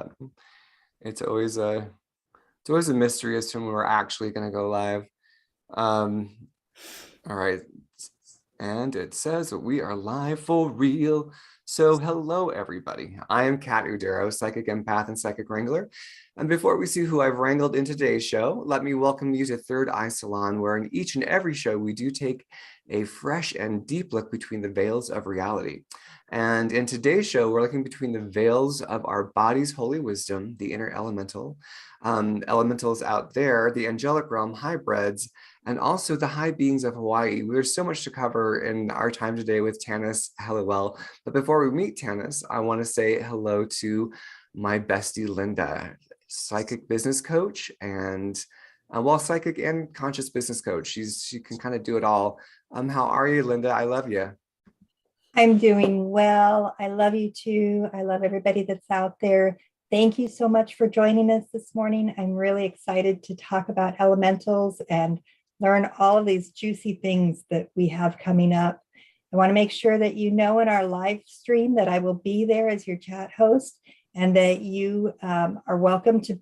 that. It's always a mystery as to when we're actually going to go live. All right. And it says that we are live for real. So hello, everybody. I am Kat Udero, psychic empath and psychic wrangler. And before we see who I've wrangled in today's show, let me welcome you to Third Eye Salon, where in each and every show, we do take a fresh and deep look between the veils of reality. And in today's show, we're looking between the veils of our body's holy wisdom, the inner elemental, elementals out there, the angelic realm, hybrids, and also the high beings of Hawaii. There's so much to cover in our time today with Tanis Helliwell. But before we meet Tanis, I want to say hello to my bestie, Linda, psychic business coach and psychic and conscious business coach. She can kind of do it all. How are you, Linda? I love you. I'm doing well. I love you too. I love everybody that's out there. Thank you so much for joining us this morning. I'm really excited to talk about elementals and learn all of these juicy things that we have coming up. I want to make sure that you know in our live stream that I will be there as your chat host and that you are welcome to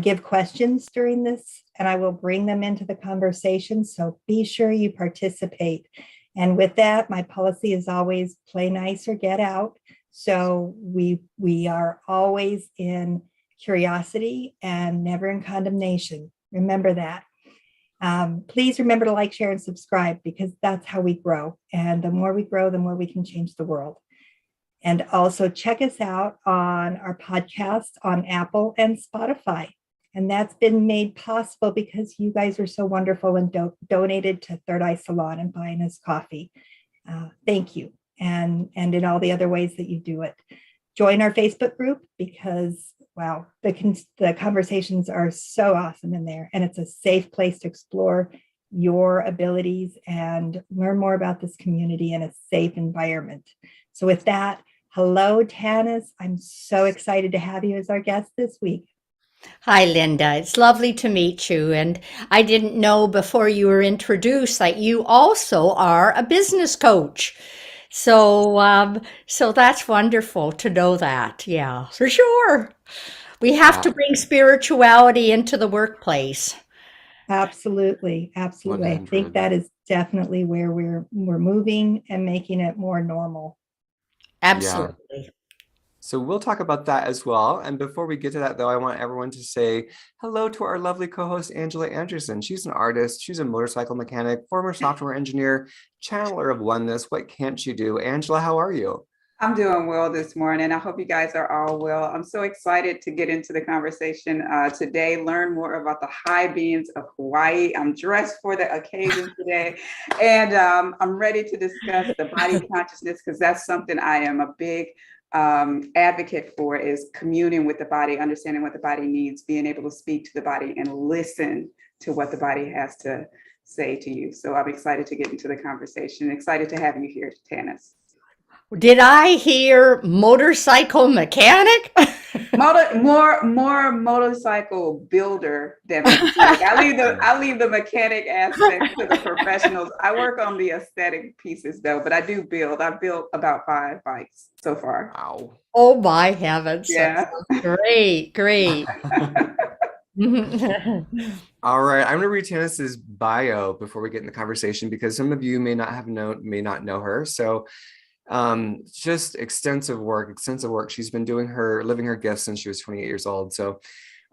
give questions during this, and I will bring them into the conversation. So be sure you participate. And with that, my policy is always play nice or get out. So we are always in curiosity and never in condemnation. Remember that. Please remember to like, share, and subscribe, because that's how we grow. And the more we grow, the more we can change the world. And also check us out on our podcast on Apple and Spotify. And that's been made possible because you guys are so wonderful and donated to Third Eye Salon and buying us coffee. Thank you. And in all the other ways that you do it. Join our Facebook group because, wow, the conversations are so awesome in there. And it's a safe place to explore your abilities and learn more about this community in a safe environment. So with that, hello, Tanis. I'm so excited to have you as our guest this week. Hi, Linda. It's lovely to meet you. And I didn't know before you were introduced that you also are a business coach. So that's wonderful to know that. Yeah, for sure. We have to bring spirituality into the workplace. Absolutely. Absolutely. 100. I think that is definitely where we're moving and making it more normal. Absolutely. Yeah. So we'll talk about that as well. And before we get to that, though, I want everyone to say hello to our lovely co-host, Angela Anderson. She's an artist. She's a motorcycle mechanic, former software engineer, channeler of oneness. What can't she do? Angela, how are you? I'm doing well this morning. I hope you guys are all well. I'm so excited to get into the conversation today, learn more about the high beings of Hawaii. I'm dressed for the occasion today, and I'm ready to discuss the body consciousness, because that's something I am a big advocate for, is communing with the body, understanding what the body needs, being able to speak to the body and listen to what the body has to say to you. So I'm excited to get into the conversation. Excited to have you here, Tanis. Did I hear motorcycle mechanic? More motorcycle builder than mechanic. I leave the mechanic aspect to the professionals. I work on the aesthetic pieces though, but I do build. I've built about 5 bikes so far. Wow. Oh my heavens. Yeah. Great. All right, I'm going to read Tanis's bio before we get in the conversation, because some of you may not know her. So just extensive work. She's been living her gifts since she was 28 years old. So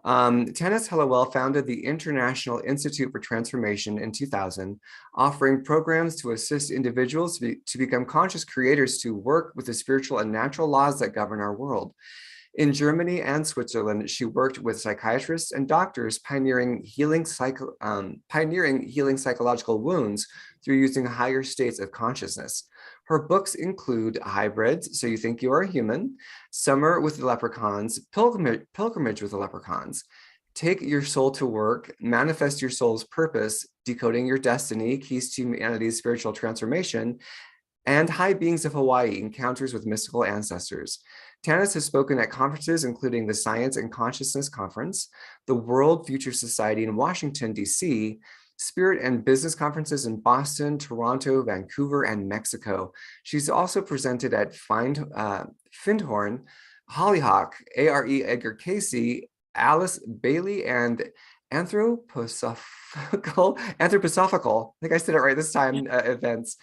Tanis Helliwell founded the International Institute for Transformation in 2000, offering programs to assist individuals to become conscious creators, to work with the spiritual and natural laws that govern our world. In Germany and Switzerland, she worked with psychiatrists and doctors, pioneering healing psychological wounds through using higher states of consciousness. Her books include Hybrids, So You Think You Are a Human, Summer with the Leprechauns, Pilgrimage with the Leprechauns, Take Your Soul to Work, Manifest Your Soul's Purpose, Decoding Your Destiny, Keys to Humanity's Spiritual Transformation, and High Beings of Hawaii, Encounters with Mystical Ancestors. Tanis has spoken at conferences including the Science and Consciousness Conference, the World Future Society in Washington, D.C., Spirit and Business Conferences in Boston, Toronto, Vancouver, and Mexico. She's also presented at Findhorn, Hollyhock, A.R.E. Edgar Cayce, Alice, Bailey, and Anthroposophical. I think I said it right this time. Events.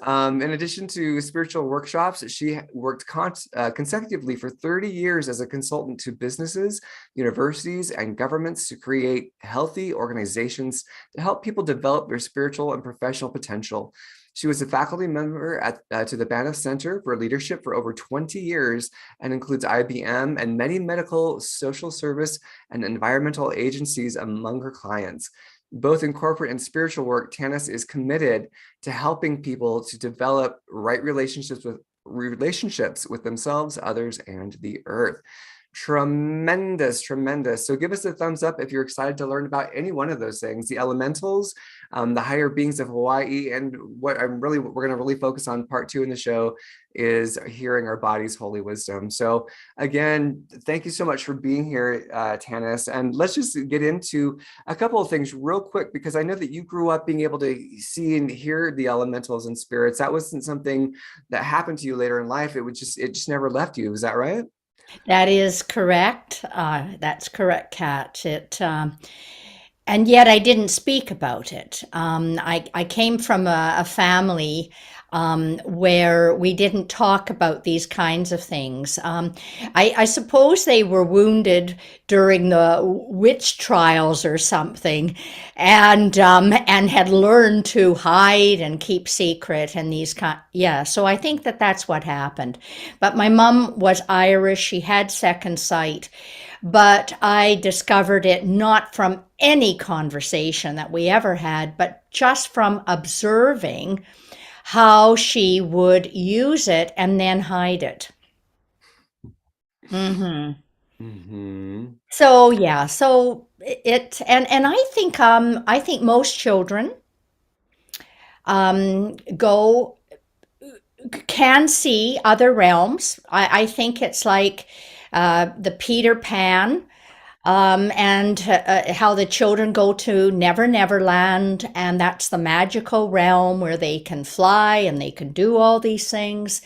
In addition to spiritual workshops, she worked consecutively for 30 years as a consultant to businesses, universities, and governments to create healthy organizations to help people develop their spiritual and professional potential. She was a faculty member to the Banff Center for Leadership for over 20 years and includes IBM and many medical, social service, and environmental agencies among her clients. Both in corporate and spiritual work, Tanis is committed to helping people to develop right relationships with themselves, others, and the earth. Tremendous, tremendous. So give us a thumbs up if you're excited to learn about any one of those things, the elementals, the higher beings of Hawaii, and what we're going to really focus on part 2 in the show is hearing our body's holy wisdom. So again, thank you so much for being here, Tanis. And let's just get into a couple of things real quick, because I know that you grew up being able to see and hear the elementals and spirits. That wasn't something that happened to you later in life. It just never left you. Is that right? That is correct. That's correct, Kat. And yet I didn't speak about it. I came from a family where we didn't talk about these kinds of things. I suppose they were wounded during the witch trials or something, and had learned to hide and keep secret and these kind. Yeah, so I think that that's what happened. But my mom was Irish. She had second sight. But I discovered it not from any conversation that we ever had, but just from observing how she would use it and then hide it. So yeah, so it and I think most children can see other realms. I think it's like the Peter Pan, and how the children go to Never Land, and that's the magical realm where they can fly and they can do all these things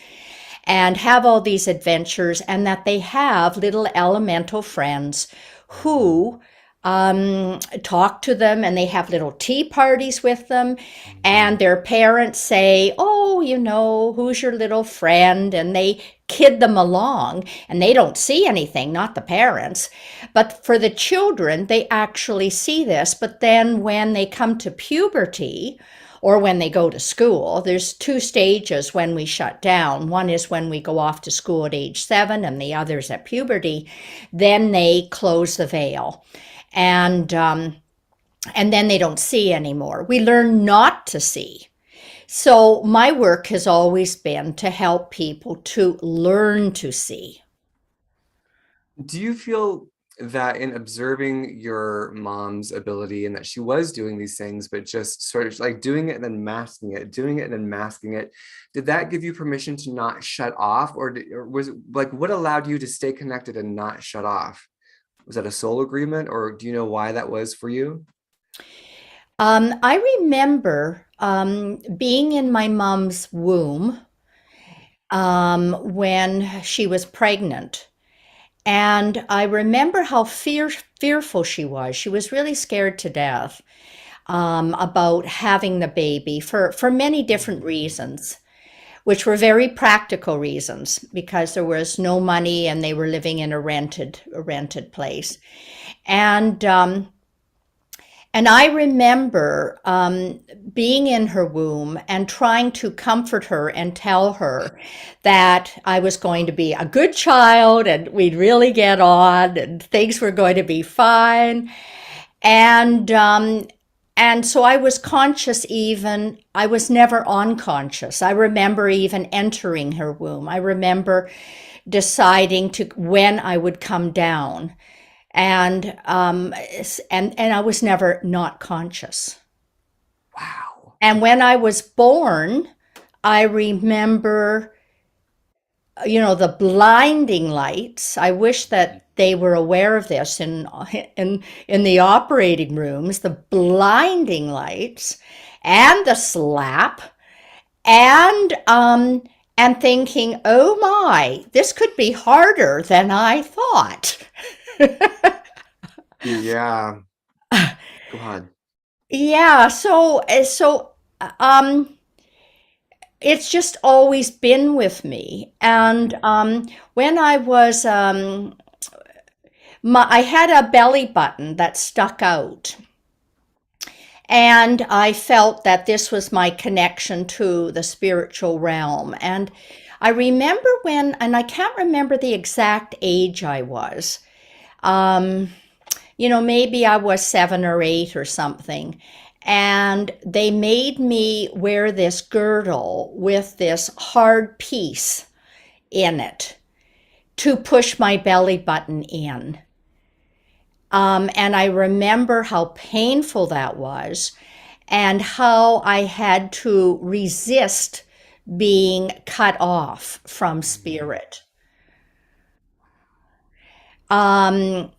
and have all these adventures, and that they have little elemental friends who talk to them, and they have little tea parties with them, and their parents say, oh, who's your little friend, and they kid them along, and they don't see anything, not the parents. But for the children, they actually see this. But then when they come to puberty, or when they go to school, there's 2 stages when we shut down. One is when we go off to school at age 7, and the other's at puberty. Then they close the veil. And then they don't see anymore. We learn not to see. So my work has always been to help people to learn to see. Do you feel that in observing your mom's ability, and that she was doing these things, but just sort of like doing it and then masking it, doing it and then masking it, did that give you permission to not shut off? Or was it like, what allowed you to stay connected and not shut off? Was that a soul agreement, or do you know why that was for you? I remember being in my mom's womb when she was pregnant. And I remember how fearful she was. She was really scared to death about having the baby for many different reasons, which were very practical reasons, because there was no money and they were living in a rented place. And I remember being in her womb and trying to comfort her and tell her that I was going to be a good child and we'd really get on and things were going to be fine. And so I was conscious even, I was never unconscious. I remember even entering her womb. I remember deciding when I would come down. And I was never not conscious. Wow. And when I was born, I remember, the blinding lights. I wish that they were aware of this in the operating rooms, the blinding lights and the slap and and thinking, oh my, this could be harder than I thought. Yeah. Go on. Yeah, um, it's just always been with me. And when I was, I had a belly button that stuck out. And I felt that this was my connection to the spiritual realm. And I remember when, and I can't remember the exact age I was. Um, maybe I was 7 or 8 or something. And they made me wear this girdle with this hard piece in it to push my belly button in. And I remember how painful that was and how I had to resist being cut off from spirit. Um,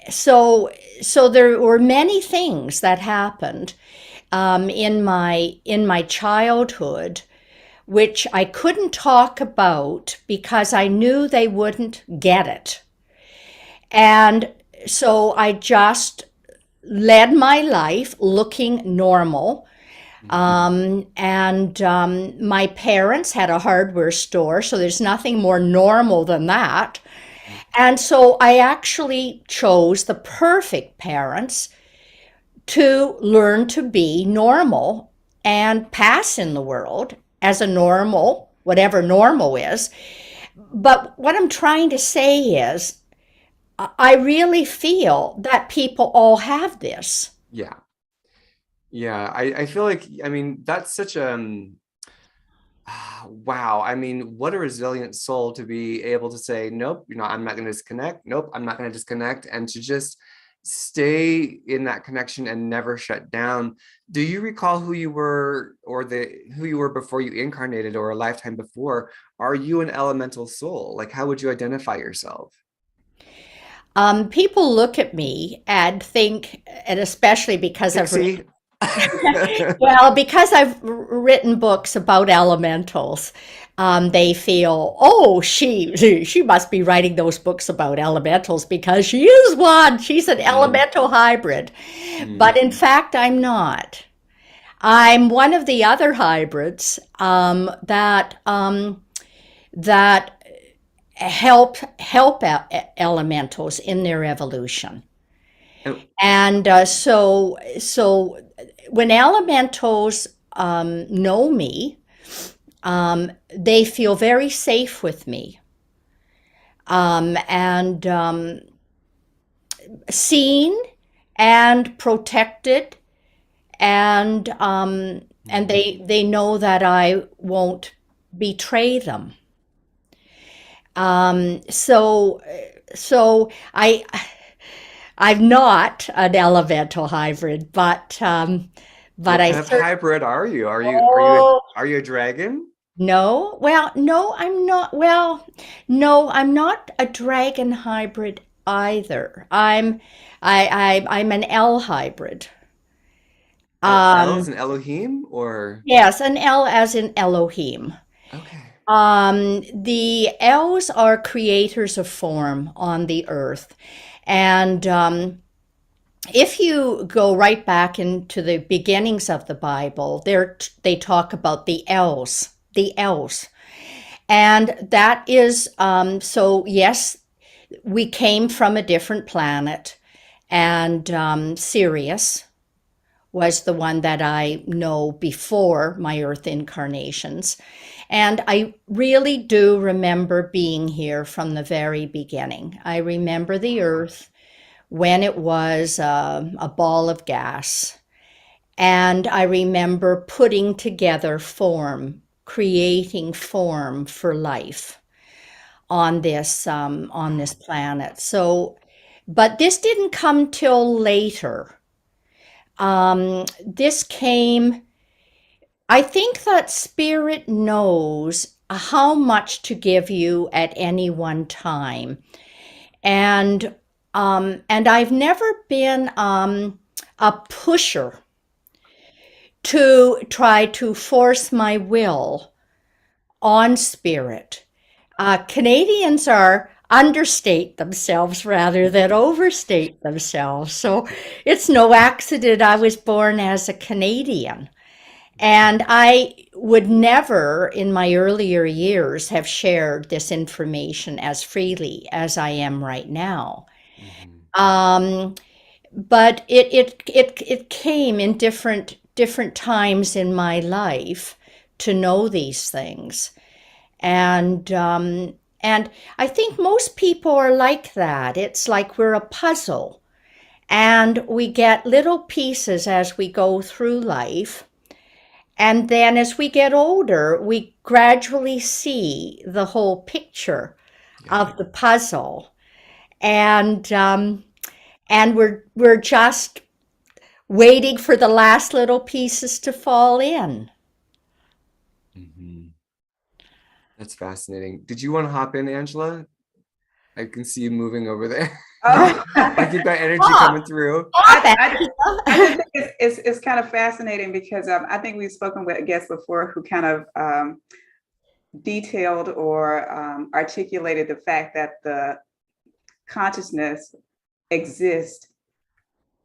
so there were many things that happened in my childhood, which I couldn't talk about because I knew they wouldn't get it. And so I just led my life looking normal. And my parents had a hardware store, so there's nothing more normal than that. And so I actually chose the perfect parents to learn to be normal and pass in the world as a normal, whatever normal is. But what I'm trying to say is, I really feel that people all have this. Yeah. Yeah. I feel like, I mean, that's such a, wow. I mean, what a resilient soul to be able to say, nope, I'm not going to disconnect. Nope, I'm not going to disconnect. And to just stay in that connection and never shut down. Do you recall who you were or who you were before you incarnated or a lifetime before? Are you an elemental soul? Like, how would you identify yourself? People look at me and think, and especially because Pixie? because I've written books about elementals, they feel, oh, she must be writing those books about elementals because she is one. She's an elemental hybrid. But in fact, I'm not. I'm one of the other hybrids that help elementals in their evolution. Oh. And so when elementals know me, they feel very safe with me, and seen and protected, and they know that I won't betray them. So I'm not an elemental hybrid, but What I kind of hybrid are you? Are you a dragon? no, well, no, I'm not. Well, no, I'm not a dragon hybrid either. I'm an L hybrid. L is Um, an Elohim or yes, an L as in Elohim. okay. The elves are creators of form on the earth. And if you go right back into the beginnings of the Bible, they talk about the elves, the elves. And that is, so yes, we came from a different planet, and Sirius was the one that I know before my Earth incarnations. And I really do remember being here from the very beginning. I remember the Earth when it was a ball of gas. And I remember putting together form, creating form for life on this planet. So, but this didn't come till later. This came, I think that spirit knows how much to give you at any one time. And I've never been a pusher to try to force my will on spirit. Canadians understate themselves rather than overstate themselves. So it's no accident I was born as a Canadian. And I would never, in my earlier years, have shared this information as freely as I am right now. Um, but it came in different times in my life to know these things. And I think most people are like that. It's like we're a puzzle, and we get little pieces as we go through life. And then as we get older, we gradually see the whole picture of the puzzle. And we're just waiting for the last little pieces to fall in. That's fascinating. Did you want to hop in, Angela? I can see you moving over there. Oh. Like you've got energy coming through. I just think it's kind of fascinating because I think we've spoken with guests before who kind of detailed or articulated the fact that the consciousness exists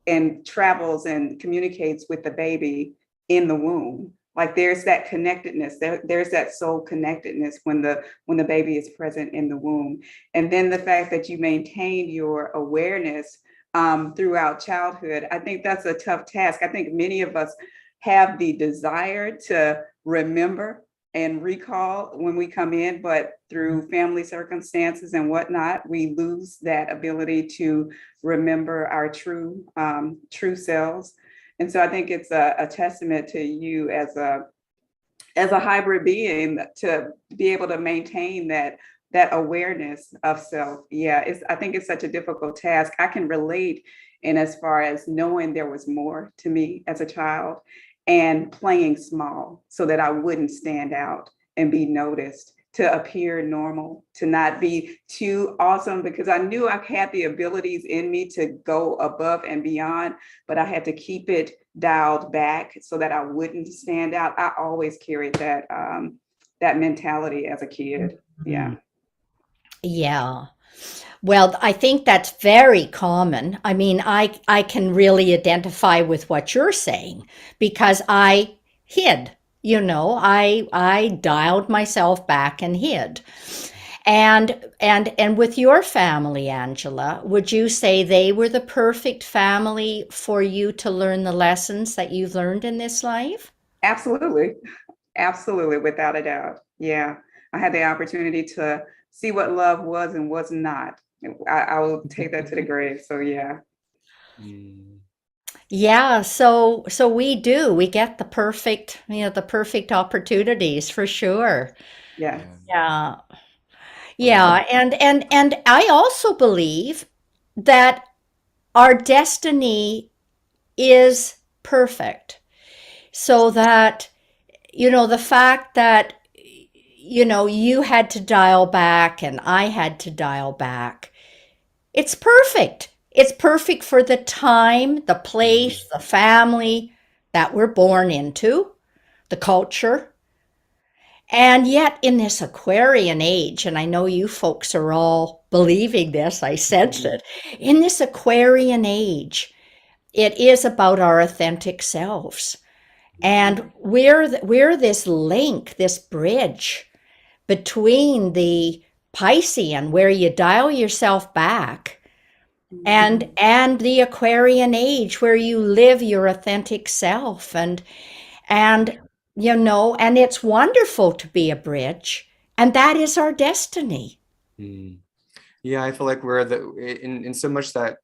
and travels and communicates with the baby in the womb. Like there's that connectedness, there's that soul connectedness when the baby is present in the womb. And then the fact that you maintain your awareness throughout childhood, I think that's a tough task. I think many of us have the desire to remember and recall when we come in, but through family circumstances and whatnot, we lose that ability to remember our true selves. And so I think it's a testament to you as a hybrid being to be able to maintain that awareness of self. Yeah, I think it's such a difficult task. I can relate in as far as knowing there was more to me as a child and playing small so that I wouldn't stand out and be noticed, to appear normal, to not be too awesome, because I knew I had the abilities in me to go above and beyond, but I had to keep it dialed back so that I wouldn't stand out. I always carried that mentality as a kid. Yeah. Yeah. Well, I think that's very common. I mean, I can really identify with what you're saying because I hid, I dialed myself back and hid. And with your family, Angela, would you say they were the perfect family for you to learn the lessons that you've learned in this life? Absolutely. Absolutely, without a doubt. Yeah. I had the opportunity to see what love was and was not. I will take that to the grave. So yeah. Yeah, so we get the perfect opportunities for sure. Yeah. Yeah. Yeah, and I also believe that our destiny is perfect. So that, the fact that, you had to dial back and I had to dial back, it's perfect. It's perfect for the time, the place, the family that we're born into, the culture. And yet, in this Aquarian age, and I know you folks are all believing this, I sense it. In this Aquarian age, it is about our authentic selves. And we're this link, this bridge between the Piscean, where you dial yourself back, and the Aquarian age, where you live your authentic self. And and it's wonderful to be a bridge, and that is our destiny. Yeah, I feel like we're in so much that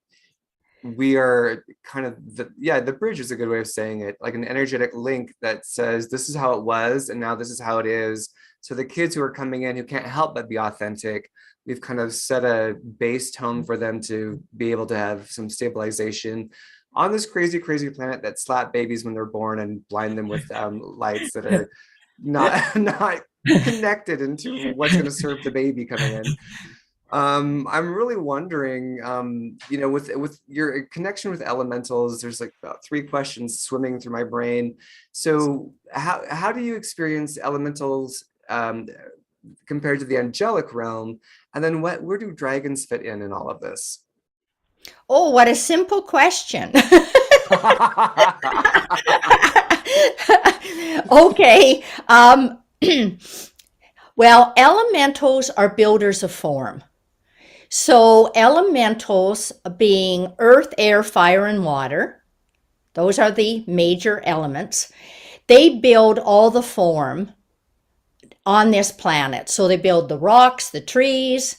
we are kind of the bridge is a good way of saying it, like an energetic link that says this is how it was and now this is how it is. So the kids who are coming in who can't help but be authentic, we've kind of set a base tone for them to be able to have some stabilization on this crazy planet that slap babies when they're born and blind them with lights that are not connected into what's going to serve the baby coming in. I'm really wondering, with your connection with elementals, there's like about 3 questions swimming through my brain. So how do you experience elementals compared to the angelic realm? And then where do dragons fit in all of this? Oh, what a simple question. Okay. Well, elementals are builders of form. So elementals being earth, air, fire, and water, those are the major elements. They build all the form on this planet. So they build the rocks, the trees,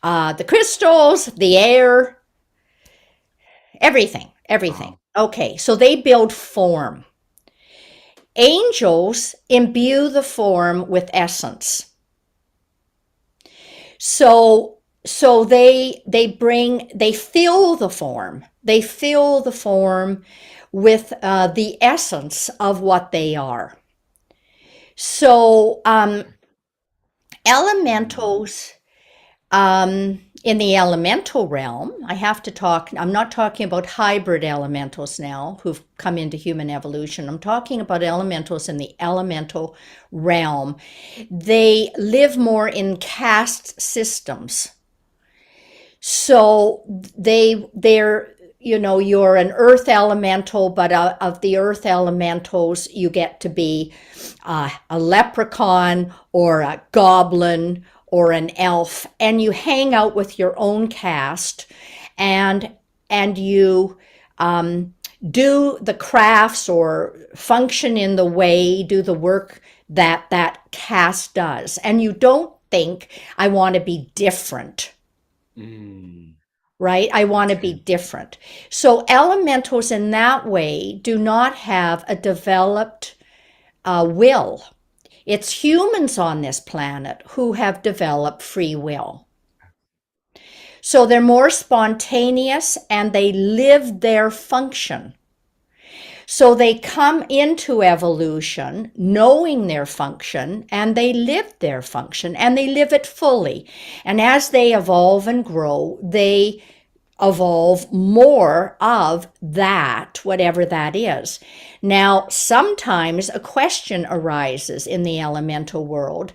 the crystals, the air, everything. Wow. Okay, so they build form. Angels imbue the form with essence. So they fill the form. They fill the form with the essence of what they are. So elementals, in the elemental realm, I have to talk, I'm not talking about hybrid elementals now who've come into human evolution. I'm talking about elementals in the elemental realm. They live more in caste systems. So they're, you're an earth elemental, but of the earth elementals, you get to be a leprechaun or a goblin or an elf, and you hang out with your own caste, and you do the crafts or function in the way, do the work that caste does, and you don't think, I want to be different. Right? I want to be different. So elementals in that way do not have a developed will. It's humans on this planet who have developed free will. So they're more spontaneous and they live their function. So they come into evolution knowing their function, and they live their function, and they live it fully. And as they evolve and grow, they evolve more of that, whatever that is. Now, sometimes a question arises in the elemental world,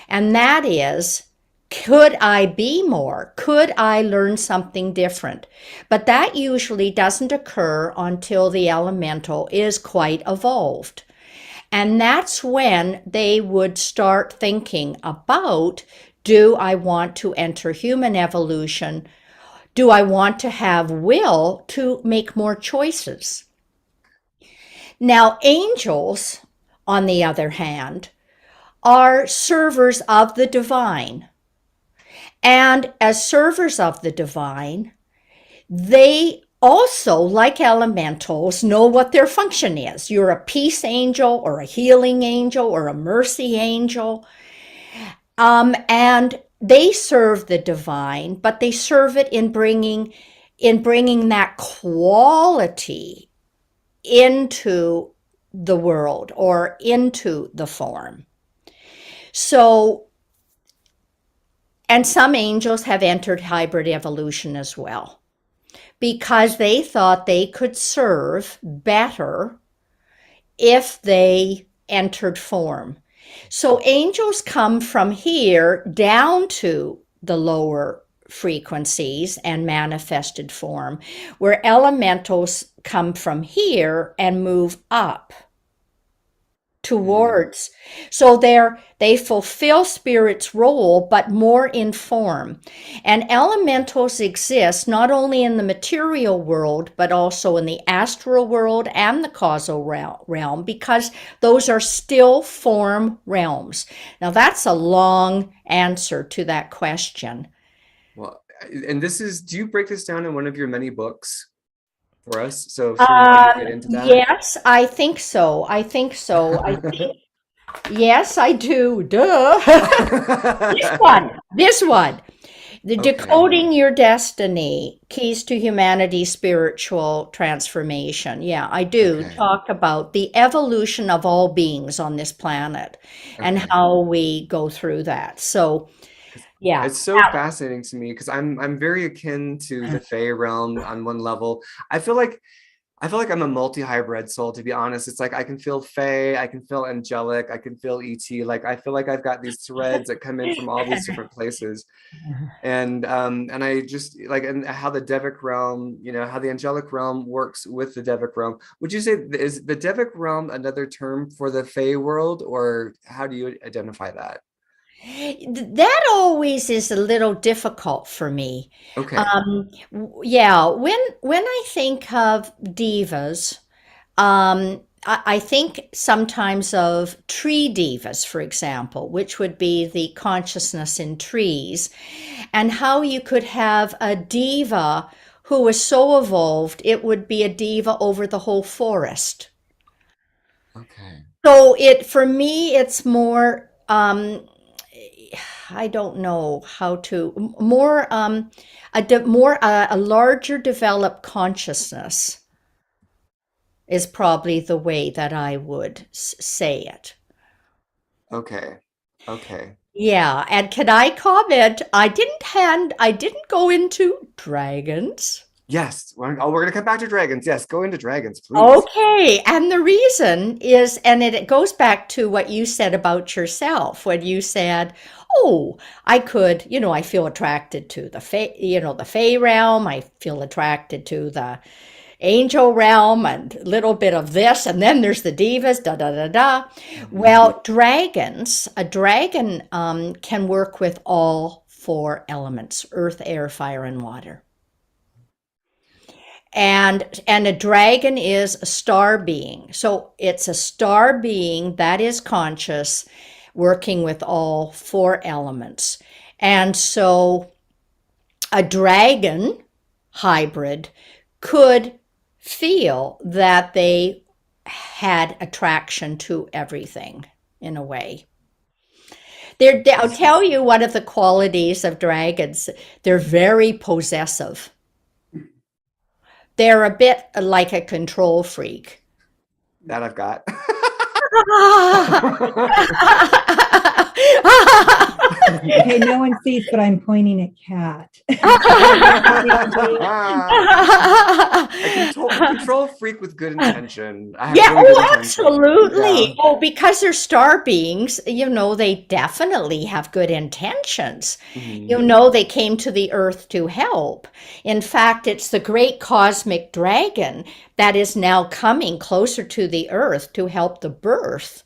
and that is, could I be more? Could I learn something different? But that usually doesn't occur until the elemental is quite evolved. And that's when they would start thinking about, do I want to enter human evolution? Do I want to have will to make more choices? Now, angels, on the other hand, are servers of the divine. And as servers of the divine, they also, like elementals, know what their function is. You're a peace angel or a healing angel or a mercy angel. And they serve the divine, but they serve it in bringing that quality into the world or into the form. So, and some angels have entered hybrid evolution as well, because they thought they could serve better if they entered form. So angels come from here down to the lower frequencies and manifested form, where elementals come from here and move up towards. So they fulfill spirit's role, but more in form. And elementals exist not only in the material world, but also in the astral world and the causal realm, because those are still form realms. Now, that's a long answer to that question. Well, and do you break this down in one of your many books for us? So if we want to get into that. Yes, I think so. Yes, I do. Duh. This one. The Okay. Decoding Your Destiny, Keys to Humanity's Spiritual Transformation. Yeah, I do talk about the evolution of all beings on this planet and how we go through that. So, yeah. It's so fascinating to me because I'm very akin to the Fae realm on one level. I feel like I feel like I'm a multi-hybrid soul, to be honest. It's like I can feel Fae, I can feel angelic, I can feel ET. Like I feel like I've got these threads that come in from all these different places. And I just like, and how the Devic realm, you know, how the angelic realm works with the Devic realm. Would you say, is the Devic realm another term for the Fae world, or how do you identify that? That always is a little difficult for me. Okay. Yeah, when I think of divas, I think sometimes of tree divas, for example, which would be the consciousness in trees, and how you could have a diva who was so evolved, it would be a diva over the whole forest. Okay. So it, for me, it's more, I don't know how to, more, a larger developed consciousness is probably the way that I would say it. Okay. Okay. Yeah, and can I comment? I didn't go into dragons. Yes. We're gonna come back to dragons. Yes, go into dragons, please. Okay, and the reason is, and it goes back to what you said about yourself when you said, "Oh, I could, you know, I feel attracted to the the Fae realm. I feel attracted to the angel realm, and a little bit of this, and then there's the divas, da da da da." Well, dragons, a dragon can work with all four elements: earth, air, fire, and water. And a dragon is a star being. So it's a star being that is conscious, working with all four elements. And so a dragon hybrid could feel that they had attraction to everything in a way. I'll tell you one of the qualities of dragons. They're very possessive. They're a bit like a control freak. That I've got. Okay, no one sees, but I'm pointing at Kat. A control freak with good intention. I have Yeah, really good oh, intention. absolutely. Yeah. Oh, because they're star beings, you know, they definitely have good intentions. Mhm. You know, they came to the earth to help. In fact, it's the great cosmic dragon that is now coming closer to the earth to help the birth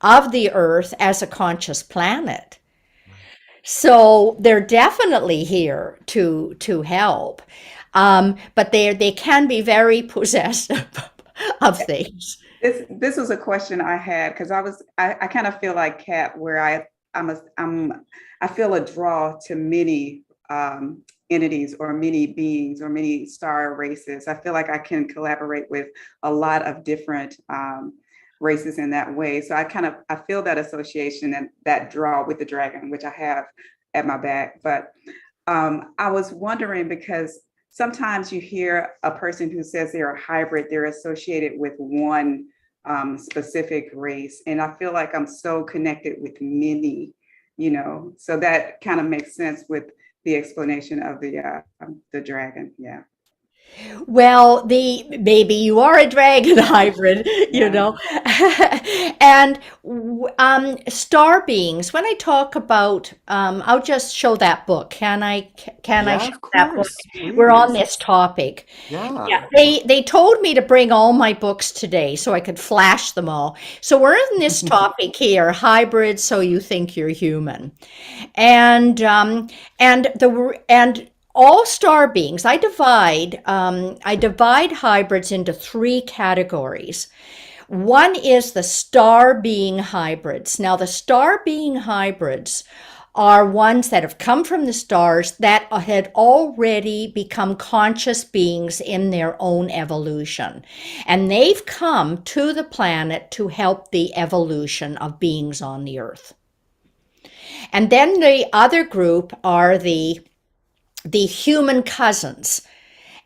of the earth as a conscious planet. So they're definitely here to help. But they can be very possessive of things. This was a question I had because I kind of feel like Kat, where I feel a draw to many entities or many beings or many star races. I feel like I can collaborate with a lot of different races in that way. So I feel that association and that draw with the dragon, which I have at my back. But I was wondering because sometimes you hear a person who says they're a hybrid, they're associated with one specific race. And I feel like I'm so connected with many, you know, so that kind of makes sense with the explanation of the dragon. Yeah. Well, maybe you are a dragon hybrid, you Yeah. know. And star beings, when I talk about, I'll just show that book. Can I Yeah, show of that book? course, We're on please. this topic. Yeah. Yeah, they told me to bring all my books today so I could flash them all. So we're in this topic here, hybrid, so you think you're human. And all star beings, I divide hybrids into three categories. One is the star being hybrids. Now, the star being hybrids are ones that have come from the stars that had already become conscious beings in their own evolution. And they've come to the planet to help the evolution of beings on the earth. And then the other group are the human cousins.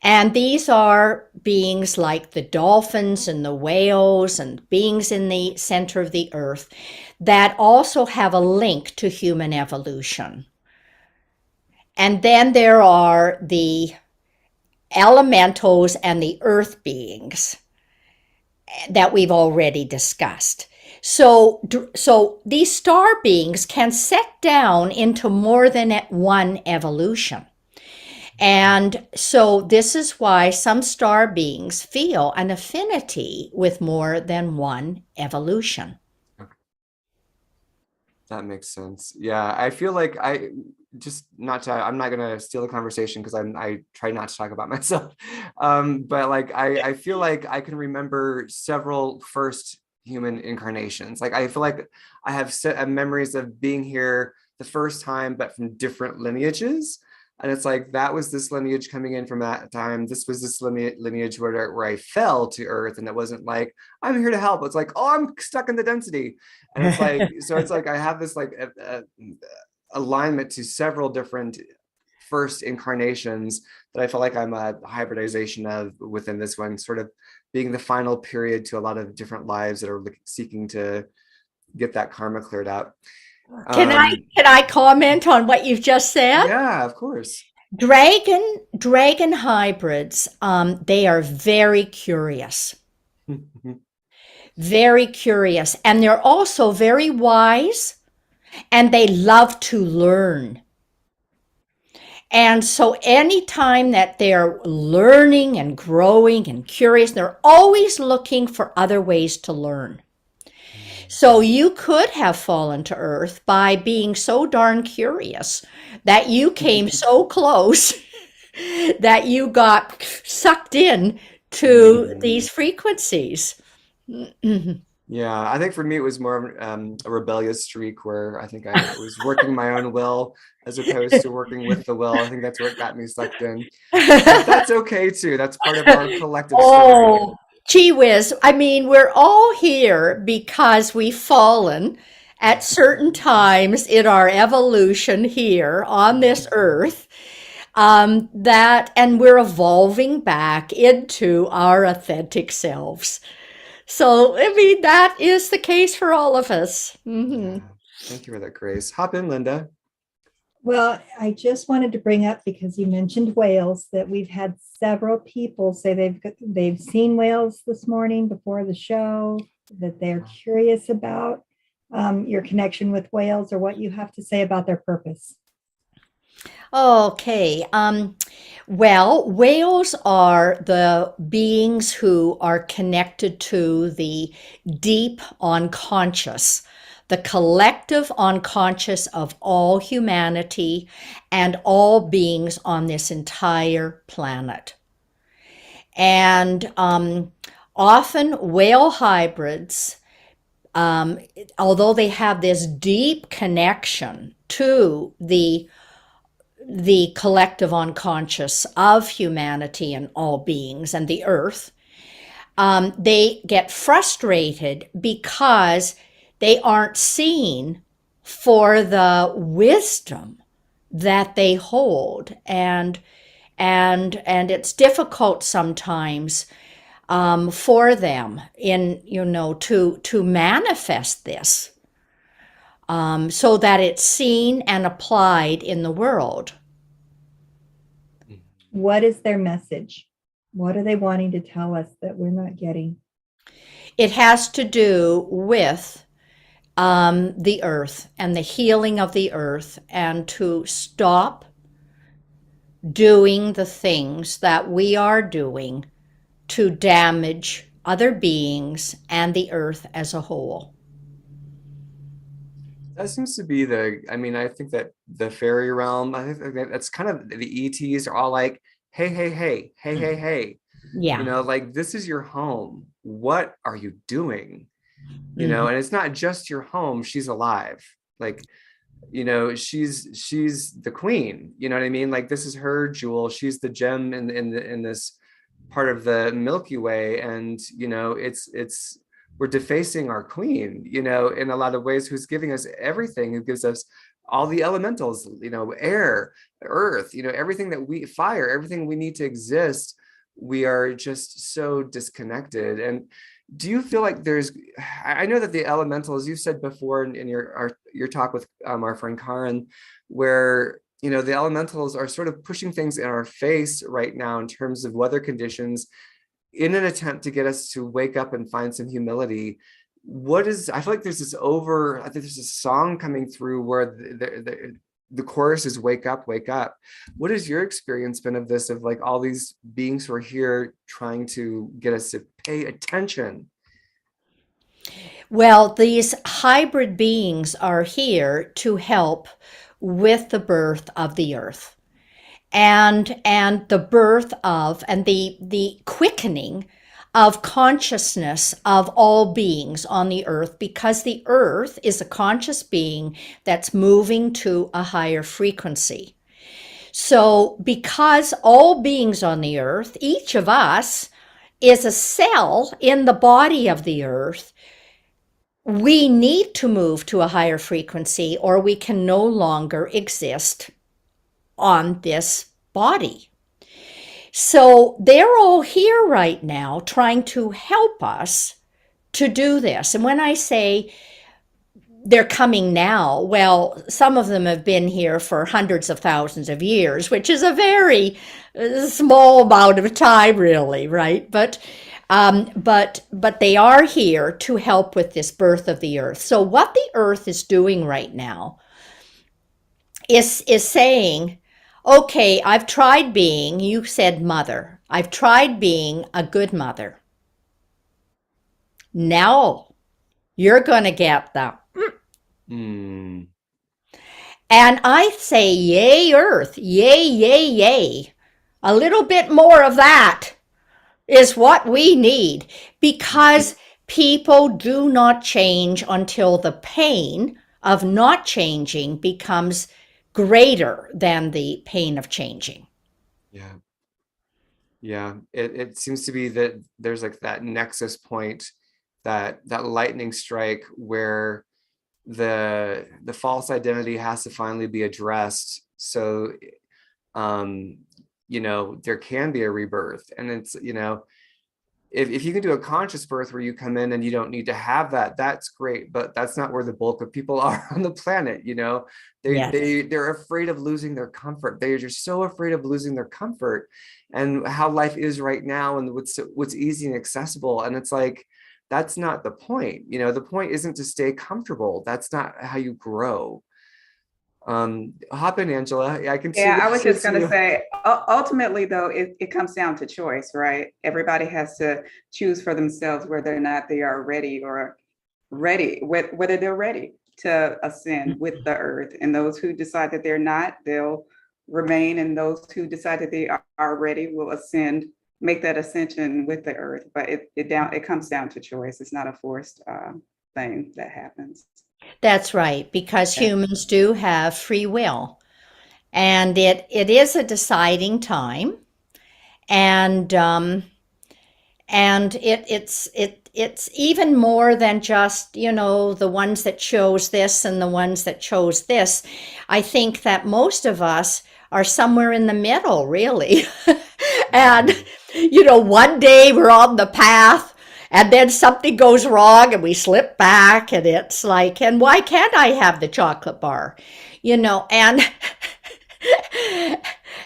And these are beings like the dolphins and the whales and beings in the center of the earth that also have a link to human evolution. And then there are the elementals and the earth beings that we've already discussed. So these star beings can set down into more than one evolution. And so this is why some star beings feel an affinity with more than one evolution. That makes sense. Yeah, I feel like I'm not gonna steal the conversation because I try not to talk about myself. But like I feel like I can remember several first human incarnations. Like I feel like I have memories of being here the first time, but from different lineages. And it's like that was this lineage coming in from that time. This was this lineage where I fell to earth, and it wasn't like I'm here to help. It's like, oh, I'm stuck in the density. And it's like, so it's like I have this like alignment to several different first incarnations that I feel like I'm a hybridization of within this one, sort of being the final period to a lot of different lives that are seeking to get that karma cleared out. Can I comment on what you've just said? Yeah, of course. Dragon hybrids, they are very curious. Very curious, and they're also very wise, and they love to learn. And so anytime that they're learning and growing and curious, they're always looking for other ways to learn. So you could have fallen to earth by being so darn curious that you came so close that you got sucked in to these frequencies. Yeah, I think for me it was more of a rebellious streak where I think I was working my own will as opposed to working with the will. I think that's what got me sucked in. But that's okay too. That's part of our collective story. Oh, gee whiz. I mean, we're all here because we've fallen at certain times in our evolution here on this earth. And we're evolving back into our authentic selves. So, I mean, that is the case for all of us. Yeah. Thank you for that, Grace. Hop in, Linda. Well, I just wanted to bring up, because you mentioned whales, that we've had several people say they've seen whales this morning before the show, that they're curious about your connection with whales or what you have to say about their purpose. Okay. Well, whales are the beings who are connected to the deep unconscious, the collective unconscious of all humanity and all beings on this entire planet. And often whale hybrids, although they have this deep connection to the collective unconscious of humanity and all beings and the earth, they get frustrated because they aren't seen for the wisdom that they hold, and it's difficult sometimes for them to manifest this. So that it's seen and applied in the world. What is their message? What are they wanting to tell us that we're not getting? It has to do with the earth and the healing of the earth, and to stop doing the things that we are doing to damage other beings and the earth as a whole. That seems to be I think that the fairy realm, I think that's kind of the ETs are all like, hey, hey, hey, hey, hey, hey. Yeah. Like, this is your home. What are you doing? And it's not just your home. She's alive. Like, she's the queen. You know what I mean? Like, this is her jewel. She's the gem in this part of the Milky Way. And, it's we're defacing our queen, in a lot of ways, who's giving us everything, who gives us all the elementals, air, earth, everything fire, everything we need to exist. We are just so disconnected. And do you feel like I know that the elementals, you said before in your talk with our friend Karen, where the elementals are sort of pushing things in our face right now in terms of weather conditions in an attempt to get us to wake up and find some humility. I feel like I think there's a song coming through where the chorus is wake up, wake up. What has your experience been of this, of like all these beings who are here trying to get us to pay attention? Well, these hybrid beings are here to help with the birth of the earth and the birth of and the quickening of consciousness of all beings on the earth, because the earth is a conscious being that's moving to a higher frequency. So because all beings on the earth, each of us is a cell in the body of the earth, we need to move to a higher frequency or we can no longer exist on this body. So they're all here right now trying to help us to do this. And when I say they're coming now, well, some of them have been here for hundreds of thousands of years, which is a very small amount of time, really, right? But they are here to help with this birth of the earth. So what the earth is doing right now is saying, okay, I've tried being, you said mother, I've tried being a good mother. Now you're going to get the Mm. And I say, yay, earth, yay, yay, yay. A little bit more of that is what we need, because people do not change until the pain of not changing becomes greater than the pain of changing. Yeah. Yeah. It seems to be that there's like that nexus point, that lightning strike where the false identity has to finally be addressed. So there can be a rebirth. And it's, if you can do a conscious birth where you come in and you don't need to have that, that's great. But that's not where the bulk of people are on the planet. They're afraid of losing their comfort. They're just so afraid of losing their comfort and how life is right now and what's easy and accessible. And it's like, that's not the point. The point isn't to stay comfortable. That's not how you grow. Hop in, Angela. I can see. Yeah, I was just going to say, ultimately, though, it comes down to choice, right? Everybody has to choose for themselves whether or not they are ready, whether they're ready to ascend with the earth. And those who decide that they're not, they'll remain. And those who decide that they are ready will ascend, make that ascension with the earth. But it comes down to choice. It's not a forced thing that happens. That's right, because humans do have free will, and it is a deciding time, and it's even more than just the ones that chose this and the ones that chose this. I think that most of us are somewhere in the middle, really. And one day we're on the path, and then something goes wrong and we slip back, and it's like, and why can't I have the chocolate bar? And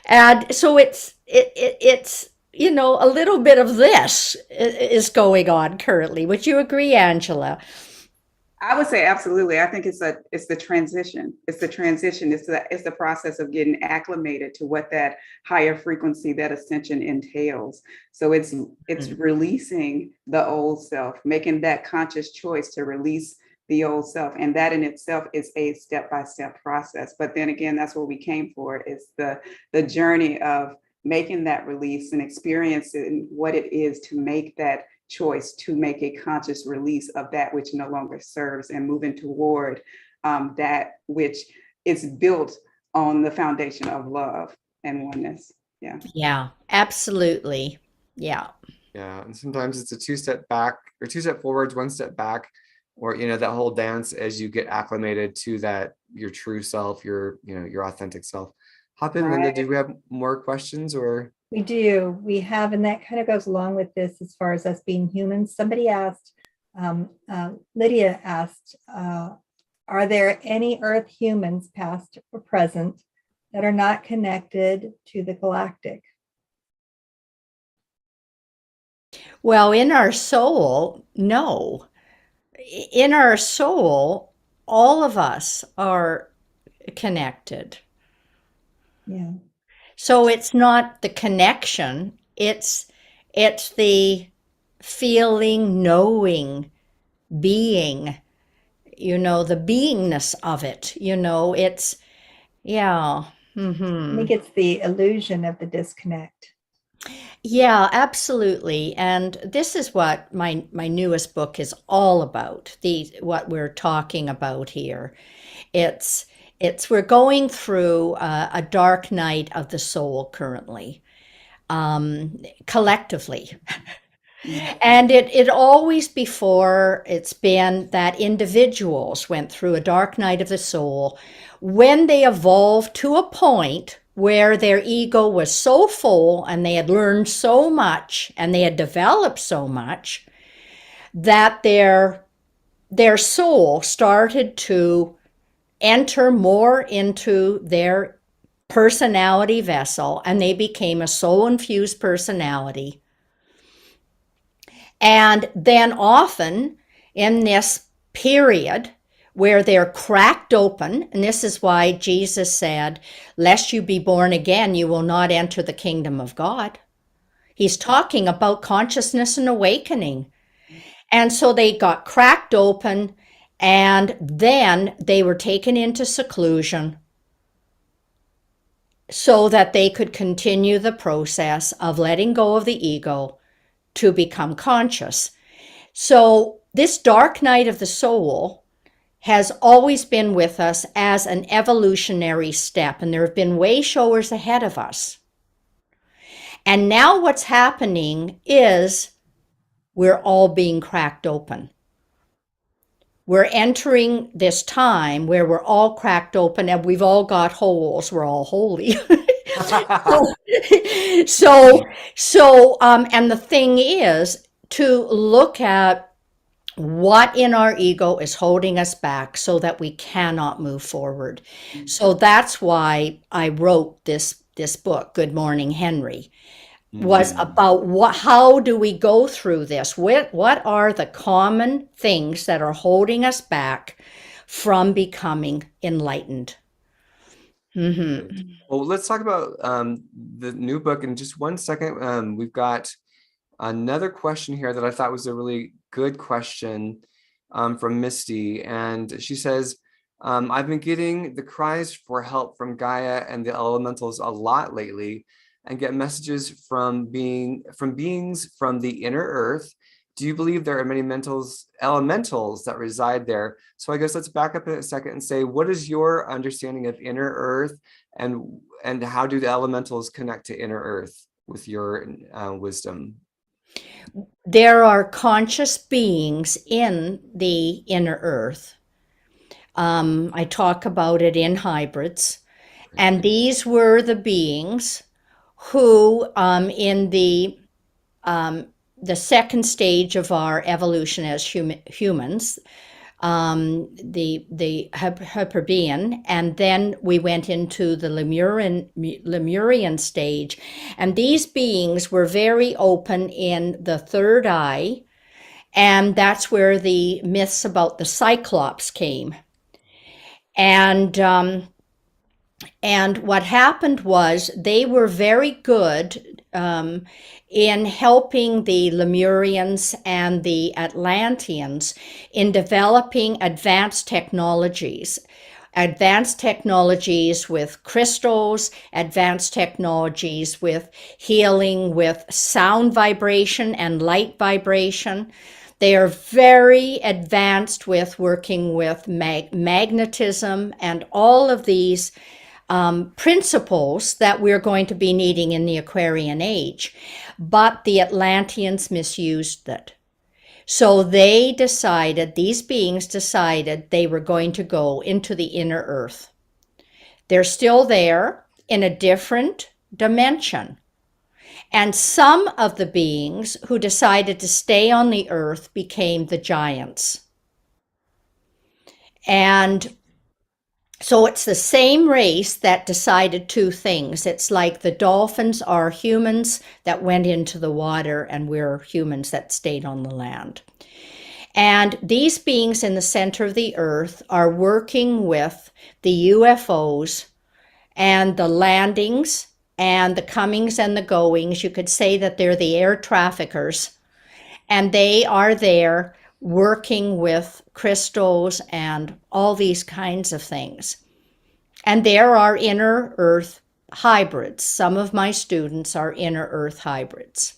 and so it's a little bit of this is going on currently. Would you agree, Angela? I would say absolutely. I think it's the transition. It's the transition. It's the process of getting acclimated to what that higher frequency, that ascension entails. So it's releasing the old self, making that conscious choice to release the old self. And that in itself is a step-by-step process. But then again, that's what we came for, is the journey of making that release and experiencing what it is to make that choice, to make a conscious release of that which no longer serves, and moving toward that which is built on the foundation of love and oneness. Yeah, absolutely. Yeah. And sometimes it's a 2-step back, or 2-step forwards, 1-step back, or that whole dance as you get acclimated to that, your true self, your authentic self. Hop in, Linda. Do we have more questions? Or we do. We have, and that kind of goes along with this as far as us being humans. Somebody asked, Lydia asked, are there any Earth humans, past or present, that are not connected to the galactic. Well, in our soul, no. In our soul, all of us are connected. Yeah. So it's not the connection, it's the feeling, knowing, being, the beingness of it, it's yeah. I think it's the illusion of the disconnect. Yeah, absolutely. And this is what my newest book is all about. What we're talking about here. It's we're going through a dark night of the soul currently, collectively. And it always before it's been that individuals went through a dark night of the soul when they evolved to a point where their ego was so full and they had learned so much and they had developed so much that their soul started to enter more into their personality vessel and they became a soul infused personality. And then often in this period where they're cracked open, and this is why Jesus said, lest you be born again, you will not enter the kingdom of God. He's talking about consciousness and awakening. And so they got cracked open and then they were taken into seclusion so that they could continue the process of letting go of the ego to become conscious. So this dark night of the soul has always been with us as an evolutionary step, and there have been way showers ahead of us. And now what's happening is we're all being cracked open. We're entering this time where we're all cracked open and we've all got holes. We're all holy. And the thing is to look at what in our ego is holding us back so that we cannot move forward. So that's why I wrote this book, Good Morning, Henry, was about how do we go through this? What are the common things that are holding us back from becoming enlightened? Well, let's talk about the new book in just one second. We've got another question here that I thought was a really good question from Misty. And she says, I've been getting the cries for help from Gaia and the elementals a lot lately and get messages from beings from the inner earth. Do you believe there are many elementals that reside there? So I guess let's back up a second and say, what is your understanding of inner earth and how do the elementals connect to inner earth with your wisdom? There are conscious beings in the inner earth. I talk about it in hybrids. And these were the beings who in the second stage of our evolution as humans, the Hyperbean, and then we went into the Lemurian stage. And these beings were very open in the third eye, and that's where the myths about the Cyclops came. And what happened was they were very good in helping the Lemurians and the Atlanteans in developing advanced technologies with crystals, advanced technologies with healing with sound vibration and light vibration. They are very advanced with working with magnetism and all of these principles that we're going to be needing in the Aquarian age. But the Atlanteans misused it. So these beings decided they were going to go into the inner earth. They're still there in a different dimension. And some of the beings who decided to stay on the earth became the giants. And So it's the same race that decided two things. It's like the dolphins are humans that went into the water, and we're humans that stayed on the land. And these beings in the center of the earth are working with the UFOs and the landings and the comings and the goings. You could say that they're the air traffickers, and they are there working with crystals and all these kinds of things. And there are inner earth hybrids. Some of my students are inner earth hybrids.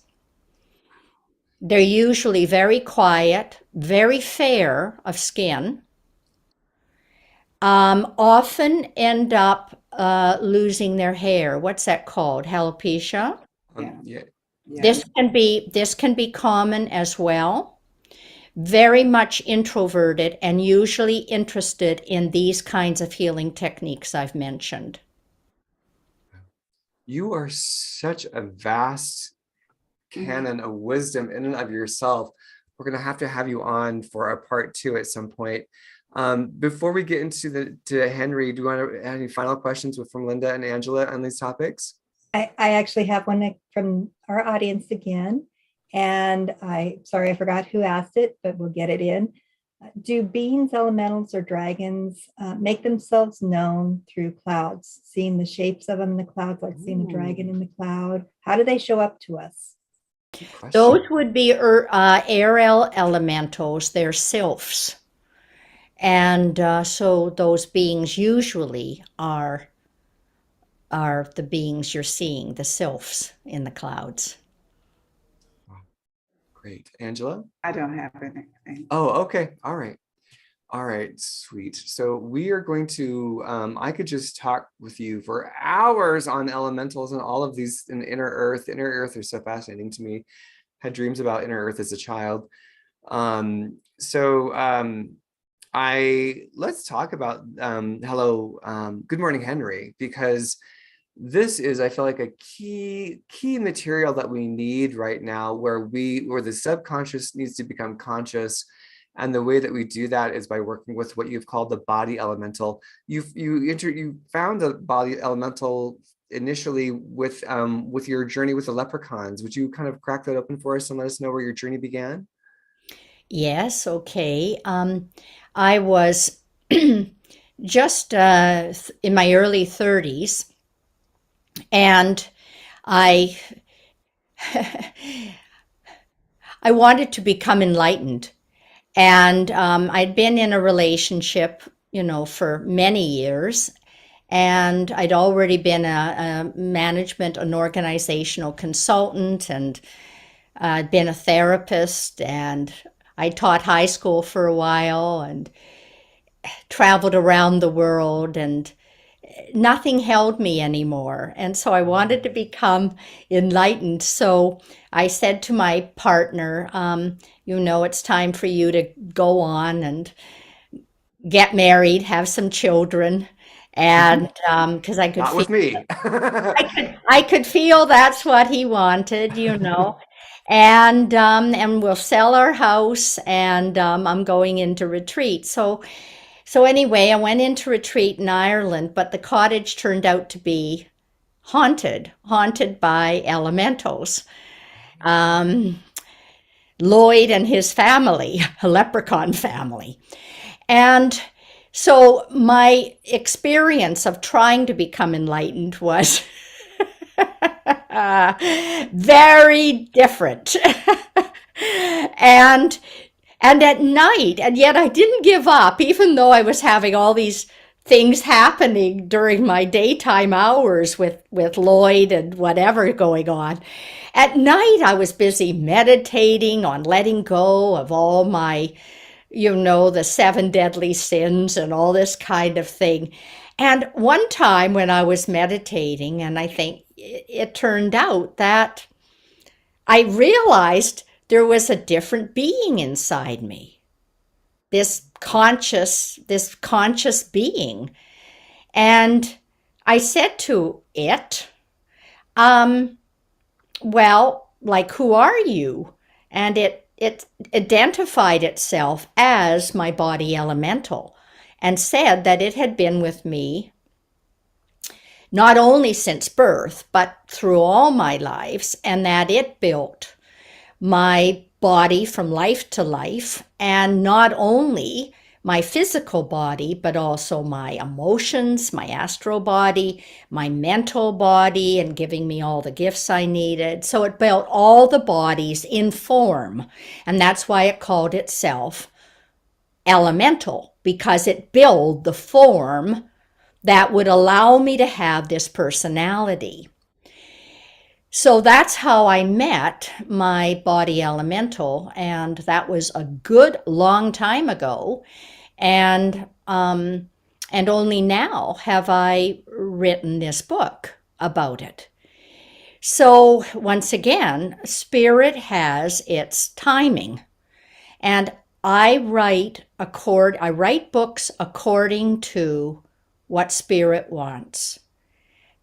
They're usually very quiet, very fair of skin, often end up losing their hair. What's that called? Alopecia? Yeah. This can be common as well. Very much introverted and usually interested in these kinds of healing techniques I've mentioned. You are such a vast canon of wisdom in and of yourself. We're going to have you on for a part 2 at some point. Before we get into to Henry, do you want to have any final questions from Linda and Angela on these topics? I actually have one from our audience again. And sorry, I forgot who asked it, but we'll get it in. Do beings, elementals, or dragons make themselves known through clouds? Seeing the shapes of them in the clouds, like seeing a dragon in the cloud. How do they show up to us? Those would be ARE elementals. They're sylphs. And so those beings usually are the beings you're seeing, the sylphs in the clouds. Great. Angela? I don't have anything. Oh, okay. All right. All right. Sweet. So we are going to, I could just talk with you for hours on elementals and all of these in inner earth. Inner earth are so fascinating to me. Had dreams about inner earth as a child. Let's talk about, good morning, Henry, because this is, I feel like, a key material that we need right now, where the subconscious needs to become conscious. And the way that we do that is by working with what you've called the body elemental. You found the body elemental initially with your journey with the leprechauns. Would you kind of crack that open for us and let us know where your journey began? Yes, okay. I was just in my early 30s, and I wanted to become enlightened. And I'd been in a relationship, for many years, and I'd already been a management and organizational consultant, and I'd been a therapist, and I taught high school for a while and traveled around the world, and nothing held me anymore. And so I wanted to become enlightened. So I said to my partner, it's time for you to go on and get married, have some children. And because I could Not with me. I could feel that's what he wanted, and we'll sell our house, and I'm going into retreat. So anyway, I went into retreat in Ireland, but the cottage turned out to be haunted by elementals. Lloyd and his family, a leprechaun family. And so my experience of trying to become enlightened was very different. And at night, and yet I didn't give up, even though I was having all these things happening during my daytime hours with Lloyd and whatever going on. At night, I was busy meditating on letting go of all my, the 7 deadly sins and all this kind of thing. And one time when I was meditating, and I think it turned out that I realized there was a different being inside me, this conscious being. And I said to it, well, like, who are you? And it identified itself as my body elemental. and said that it had been with me not only since birth, but through all my lives, and that it built my body from life to life, and not only my physical body, but also my emotions, my astral body, my mental body, and giving me all the gifts I needed. So it built all the bodies in form, and that's why it called itself elemental, because it built the form that would allow me to have this personality. So that's how I met my body elemental, and that was a good long time ago. And only now have I written this book about it. So once again, spirit has its timing, and I write books according to what spirit wants,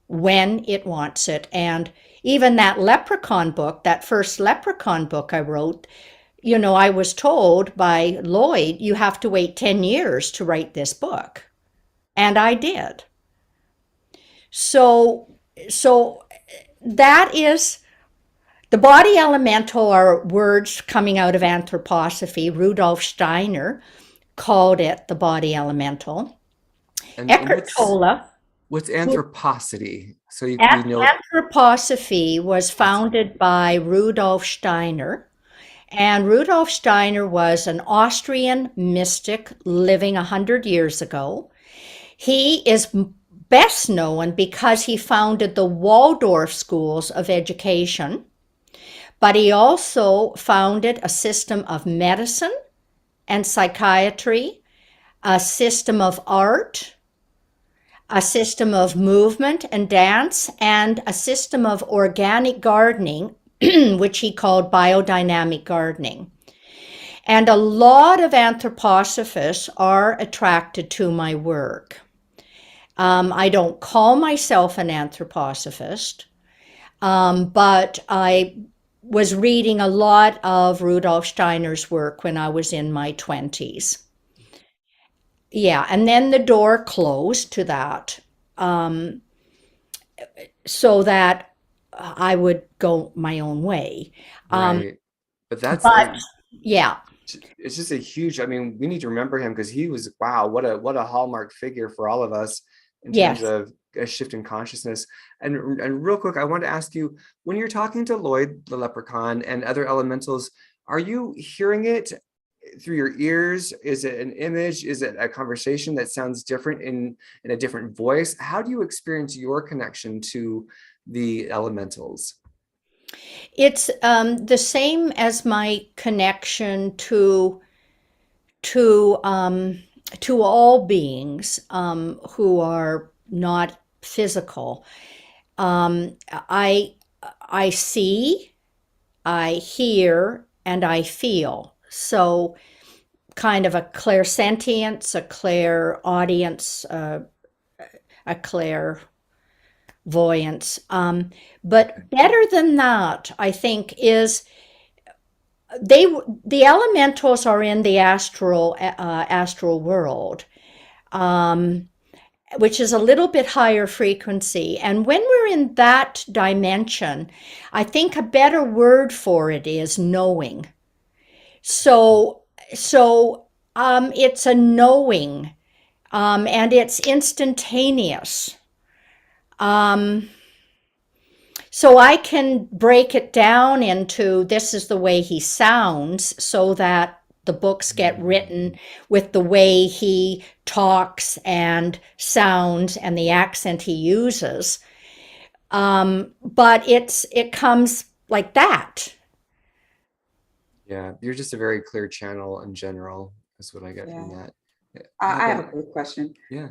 when it wants it. And even that Leprechaun book, that first Leprechaun book I wrote, you know, I was told by Lloyd, you have to wait 10 years to write this book. And I did. So that is, the body elemental are words coming out of anthroposophy. Rudolf Steiner called it the body elemental. And Eckhart Tolle. what's anthroposophy? So you know. Anthroposophy was founded by Rudolf Steiner. And Rudolf Steiner was an Austrian mystic living 100 years ago. He is best known because he founded the Waldorf schools of education, but he also founded a system of medicine and psychiatry, a system of art, a system of movement and dance, and a system of organic gardening, which he called biodynamic gardening. And a lot of anthroposophists are attracted to my work. I don't call myself an anthroposophist, but I was reading a lot of Rudolf Steiner's work when I was in my 20s. Yeah, and then the door closed to that, so that I would go my own way. Right. But yeah, it's just a huge, I mean, we need to remember him because he was, wow, what a hallmark figure for all of us in terms of a shift in consciousness. And real quick, I want to ask you, when you're talking to Lloyd, the leprechaun, and other elementals, are you hearing it through your ears? Is it an image? Is it a conversation that sounds different in a different voice? How do you experience your connection to the elementals? It's the same as my connection to all beings who are not physical. I see, I hear, and I feel. So kind of a clairsentience, a clairaudience, a clairvoyance. But better than that, I think, is the elementals are in the astral world, which is a little bit higher frequency. And when we're in that dimension, I think a better word for it is knowing. So it's a knowing, and it's instantaneous. So I can break it down into this is the way he sounds, so that the books get written with the way he talks and sounds and the accent he uses. But it comes like that. Yeah, you're just a very clear channel in general. That's what I get from that. I have a quick question. Yeah.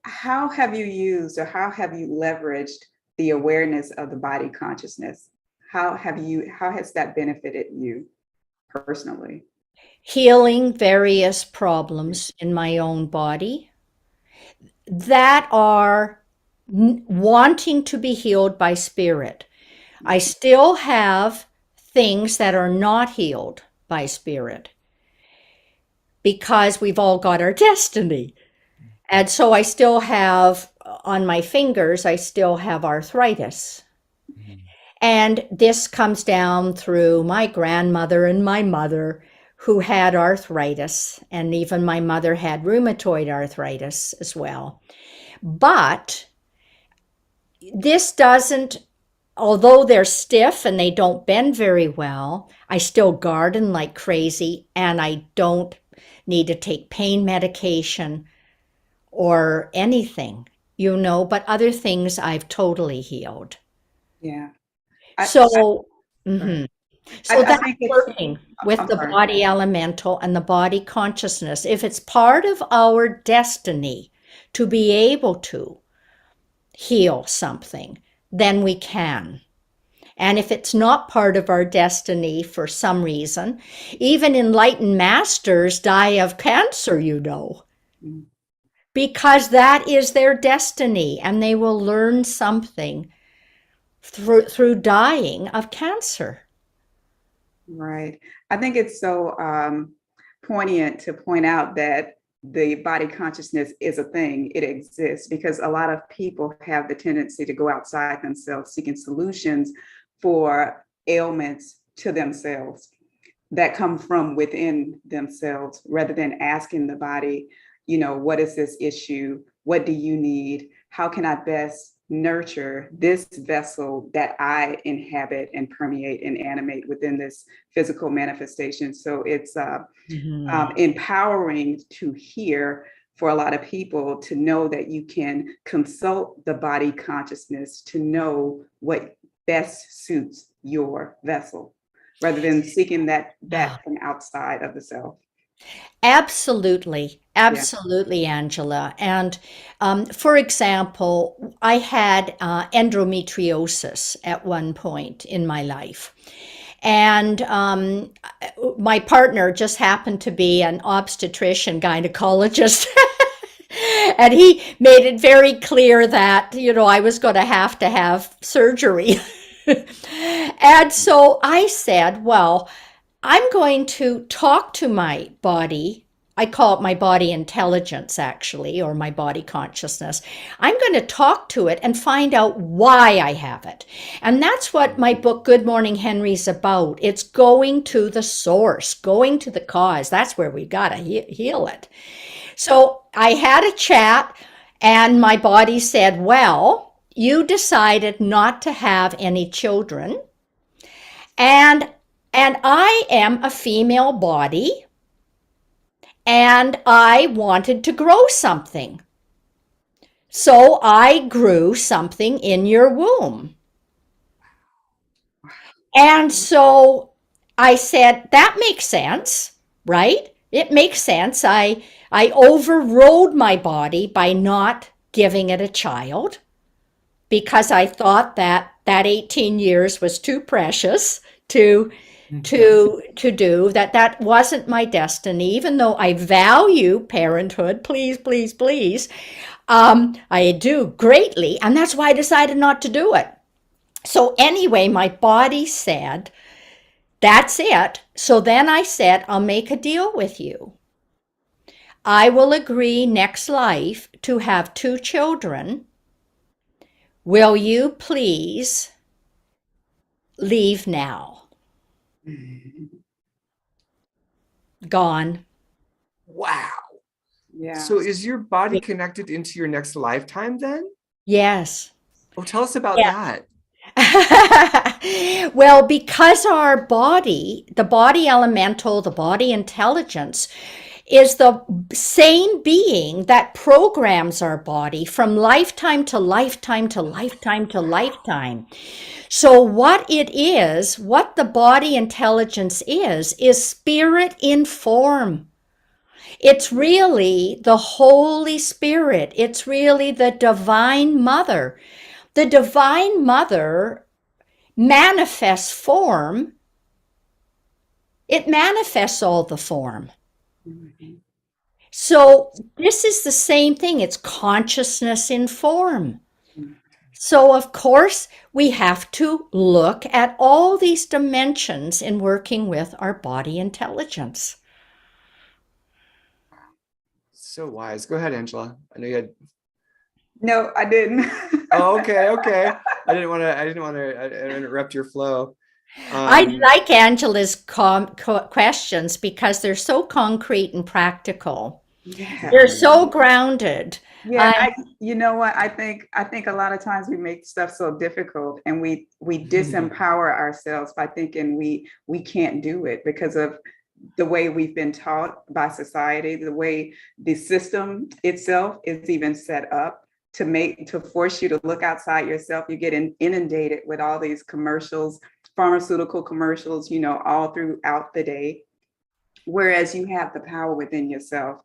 How have you used, or how have you leveraged the awareness of the body consciousness? How has that benefited you personally? Healing various problems in my own body that are wanting to be healed by spirit. I still have things that are not healed by spirit, because we've all got our destiny. And so I still have, on my fingers, I still have arthritis. And this comes down through my grandmother and my mother, who had arthritis, and even my mother had rheumatoid arthritis as well. But this doesn't, although they're stiff and they don't bend very well, I still garden like crazy, and I don't need to take pain medication or anything, but other things I've totally healed. Yeah. So, I so that's think it's, working with I'm the sorry. body elemental and the body consciousness. If it's part of our destiny to be able to heal something, then we can. And if it's not part of our destiny for some reason, even enlightened masters die of cancer, because that is their destiny, and they will learn something through dying of cancer. Right. I think it's so poignant to point out that the body consciousness is a thing. It exists, because a lot of people have the tendency to go outside themselves seeking solutions for ailments to themselves that come from within themselves, rather than asking the body, what is this issue? What do you need? How can I best nurture this vessel that I inhabit and permeate and animate within this physical manifestation? So it's empowering to hear for a lot of people, to know that you can consult the body consciousness to know what best suits your vessel, rather than seeking that from outside of the self. Absolutely. Absolutely, Angela. And for example, I had endometriosis at one point in my life. And my partner just happened to be an obstetrician gynecologist. And he made it very clear that, I was going to have surgery. And so I said, well, I'm going to talk to my body. I call it my body intelligence, actually, or my body consciousness. I'm going to talk to it and find out why I have it. And that's what my book, Good Morning Henry's about. It's going to the source, going to the cause. That's where we got to heal it. So I had a chat, and my body said, well, you decided not to have any children. And I am a female body, and I wanted to grow something. So I grew something in your womb. And so I said, that makes sense, right? It makes sense. I overrode my body by not giving it a child, because I thought that 18 years was too precious to do that wasn't my destiny, even though I value parenthood, please, I do greatly, and that's why I decided not to do it. So anyway, my body said, that's it. So then I said, I'll make a deal with you. I will agree next life to have 2 children. Will you please leave now? Gone. Wow. Yeah. So is your body connected into your next lifetime then? Yes. Oh, tell us about that. Well, because our body, the body elemental, the body intelligence, is the same being that programs our body from lifetime to lifetime to lifetime to lifetime. So what the body intelligence is spirit in form. It's really the Holy Spirit. It's really the Divine Mother. The Divine Mother manifests form. It manifests all the form. So this is the same thing. It's consciousness in form. So of course, we have to look at all these dimensions in working with our body intelligence. So wise. Go ahead, Angela. I know you had. No, I didn't. Oh, okay. I didn't want to interrupt your flow. I like Angela's questions because they're so concrete and practical. Yeah. They're so grounded. Yeah, you know what? I think a lot of times we make stuff so difficult, and we disempower ourselves by thinking we can't do it because of the way we've been taught by society, the way the system itself is even set up to force you to look outside yourself. You get inundated with all these commercials, pharmaceutical commercials, all throughout the day. Whereas you have the power within yourself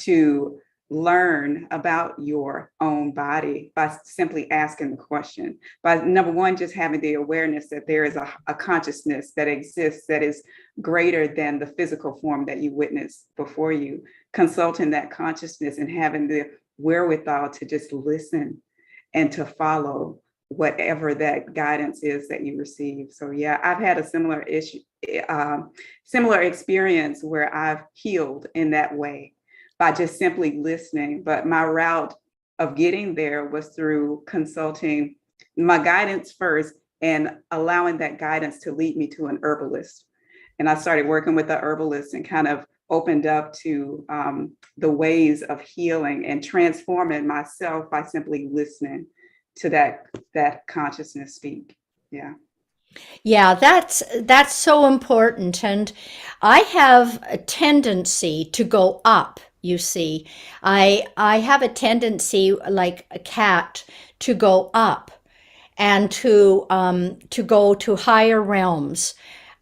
to learn about your own body by simply asking the question. By number one, just having the awareness that there is a consciousness that exists that is greater than the physical form that you witnessed before you, consulting that consciousness and having the wherewithal to just listen and to follow whatever that guidance is that you receive. So yeah, I've had a similar experience where I've healed in that way by just simply listening. But my route of getting there was through consulting my guidance first and allowing that guidance to lead me to an herbalist. And I started working with the herbalist and kind of opened up to the ways of healing and transforming myself by simply listening to that consciousness speak. Yeah. Yeah, that's so important. And I have a tendency to go up, you see. I have a tendency, like a cat, to go up and to go to higher realms.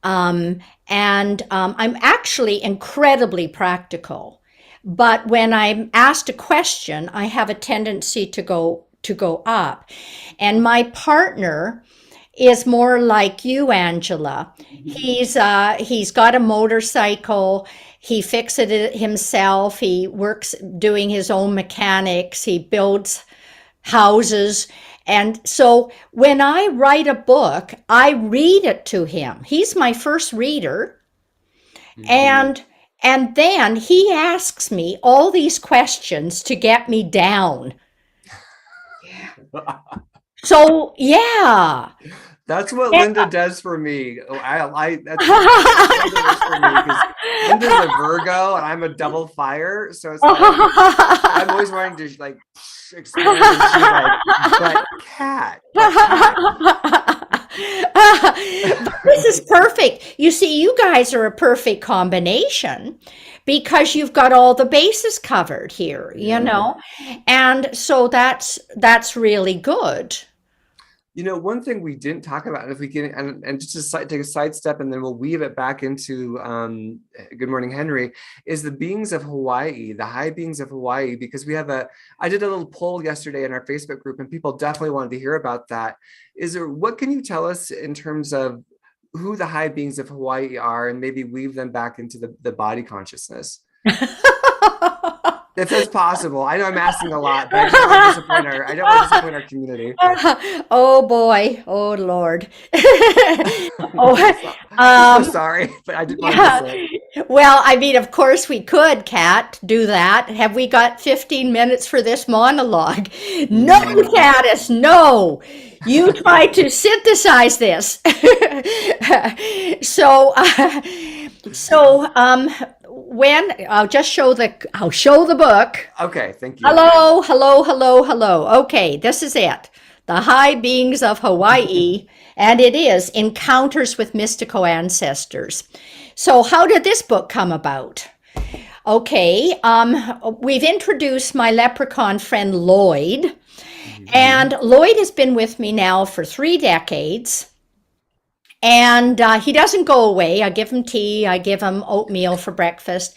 I'm actually incredibly practical. But when I'm asked a question, I have a tendency to go up. And my partner is more like you, Angela. He's got a motorcycle. He fixes it himself. He works doing his own mechanics. He builds houses. And so when I write a book, I read it to him. He's my first reader. And then he asks me all these questions to get me down. So yeah, that's what Linda does for me. That's what Linda does for me, because Linda's a Virgo and I'm a double fire. So it's like I'm always wanting to like explain. And she's like, but cat. This is perfect. You see, you guys are a perfect combination because you've got all the bases covered here, and so that's really good. One thing we didn't talk about, if we can, and just to take a sidestep, and then we'll weave it back into Good Morning Henry, is the beings of Hawaii, the high beings of Hawaii, because I did a little poll yesterday in our Facebook group, and people definitely wanted to hear about that. What can you tell us in terms of who the high beings of Hawaii are, and maybe weave them back into the body consciousness? If it's possible. I know I'm asking a lot, but I don't want to disappoint our community. Oh boy. Oh Lord. I'm so sorry, but I didn't want to say it. Well, I mean, of course we could, Kat, do that. Have we got 15 minutes for this monologue? No, Caddis, no. You try to synthesize this. When I'll show the book. Okay, thank you. Hello. Okay, this is it. The High Beings of Hawaii, and it is Encounters with Mystical Ancestors. So how did this book come about? Okay, we've introduced my leprechaun friend Lloyd, and Lloyd has been with me now for 3 decades. And he doesn't go away. I give him tea. I give him oatmeal for breakfast.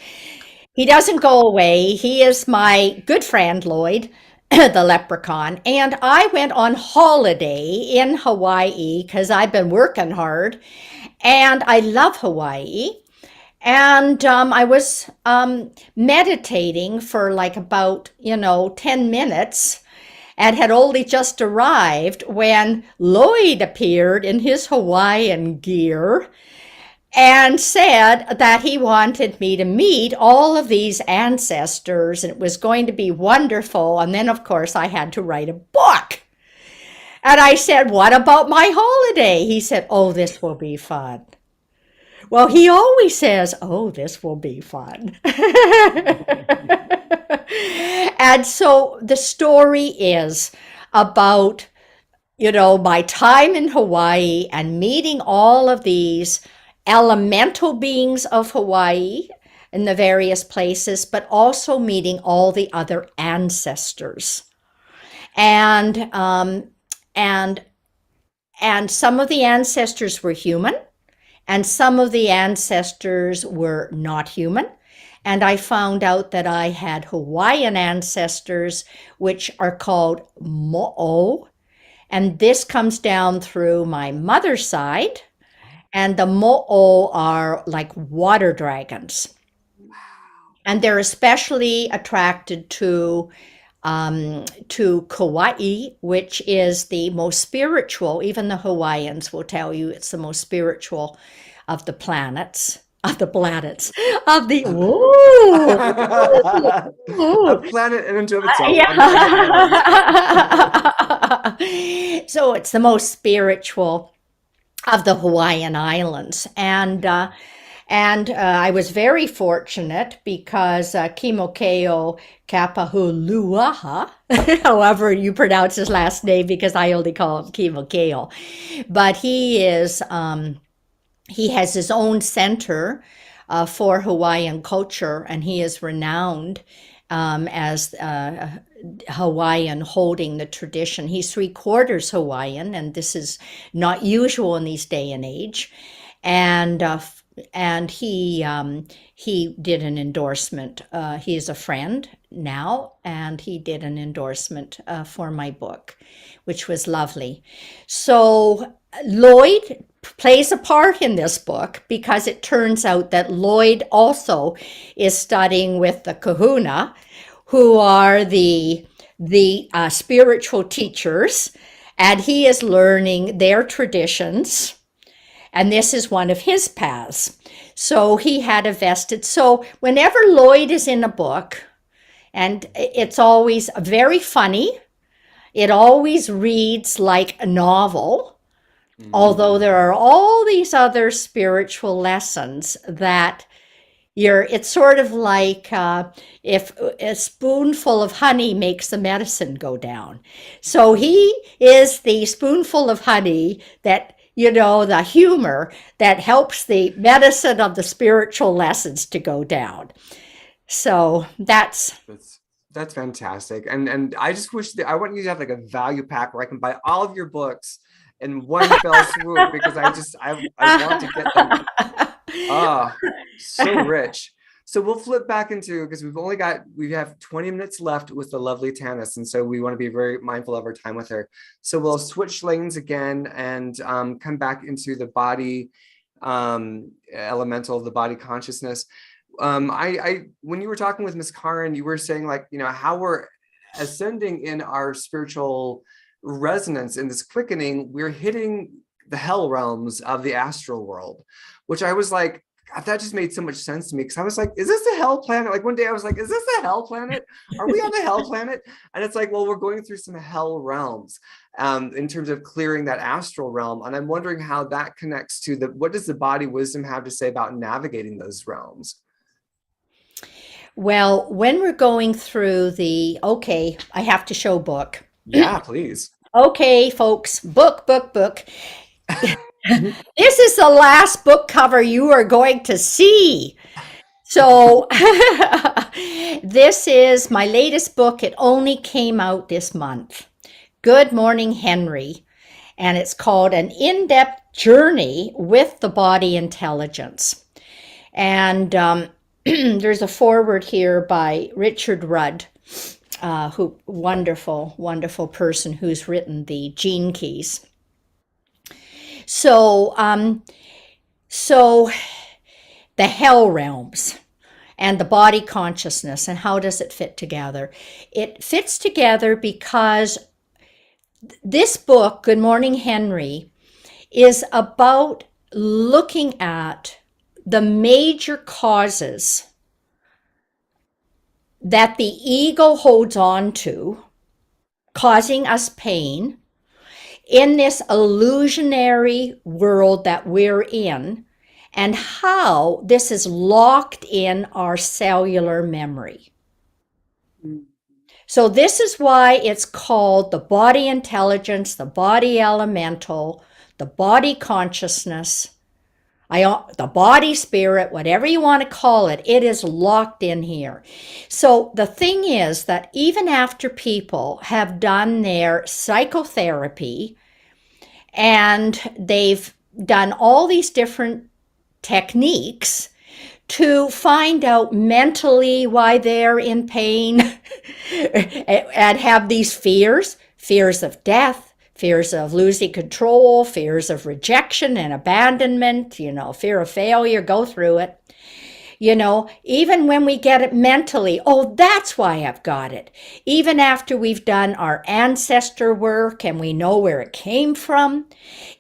He doesn't go away. He is my good friend, Lloyd, the leprechaun. And I went on holiday in Hawaii because I've been working hard. And I love Hawaii. And I was meditating for like about, 10 minutes. And had only just arrived when Lloyd appeared in his Hawaiian gear. and said that he wanted me to meet all of these ancestors and it was going to be wonderful. And then, of course, I had to write a book. And I said, what about my holiday? He said, oh, this will be fun. Well, he always says, oh, this will be fun. And so the story is about, my time in Hawaii and meeting all of these elemental beings of Hawaii in the various places, but also meeting all the other ancestors. And some of the ancestors were human, and some of the ancestors were not human. And I found out that I had Hawaiian ancestors, which are called mo'o. And this comes down through my mother's side. And the mo'o are like water dragons. And they're especially attracted to Kauai, which is the most spiritual. Even the Hawaiians will tell you it's the most spiritual of the planets. Of the planets, of the A planet in and of itself. yeah. So it's the most spiritual of the Hawaiian Islands, and I was very fortunate because Kimokeo Kapahuluaha, however you pronounce his last name, because I only call him Kimokeo, but he is. He has his own center for Hawaiian culture, and he is renowned as Hawaiian holding the tradition. He's 3/4 Hawaiian, and this is not usual in these day and age. And he did an endorsement. He is a friend now, and he did an endorsement for my book, which was lovely. So Lloyd plays a part in this book because it turns out that Lloyd also is studying with the kahuna, who are the spiritual teachers, and he is learning their traditions. And this is one of his paths. So he had a vested. So whenever Lloyd is in a book, and it's always very funny, it always reads like a novel. Although there are all these other spiritual lessons that it's sort of like if a spoonful of honey makes the medicine go down. So he is the spoonful of honey that, the humor that helps the medicine of the spiritual lessons to go down. So that's fantastic. And I just wish that I want you to have like a value pack where I can buy all of your books in one fell swoop, because I want to get them. So rich. So we'll flip back into, because we have 20 minutes left with the lovely Tanis, and so we want to be very mindful of our time with her. So we'll switch lanes again and come back into the body elemental of the body consciousness. When you were talking with Miss Karen, you were saying how we're ascending in our spiritual resonance in this quickening, we're hitting the hell realms of the astral world, which I was like, that just made so much sense to me, because I was like, is this a hell planet? Like one day I was like, is this a hell planet? Are we on the hell planet? And it's like, well, we're going through some hell realms in terms of clearing that astral realm. And I'm wondering how that connects to what does the body wisdom have to say about navigating those realms? Well, when we're going through I have to show book. Yeah, please. Okay, folks, book. This is the last book cover you are going to see. So this is my latest book. It only came out this month. Good Morning, Henry. And it's called An In-Depth Journey with the Body Intelligence. And there's a foreword here by Richard Rudd. Wonderful person who's written the Gene Keys. So the hell realms and the body consciousness, and how does it fit together? It fits together because this book, Good Morning, Henry, is about looking at the major causes that the ego holds on to, causing us pain in this illusionary world that we're in, and how this is locked in our cellular memory. So this is why it's called the body intelligence, the body elemental, the body consciousness, the body spirit, whatever you want to call it, it is locked in here. So the thing is that even after people have done their psychotherapy and they've done all these different techniques to find out mentally why they're in pain and have these fears of death, fears of losing control, fears of rejection and abandonment, fear of failure, go through it. Even when we get it mentally, oh, that's why I've got it. Even after we've done our ancestor work and we know where it came from,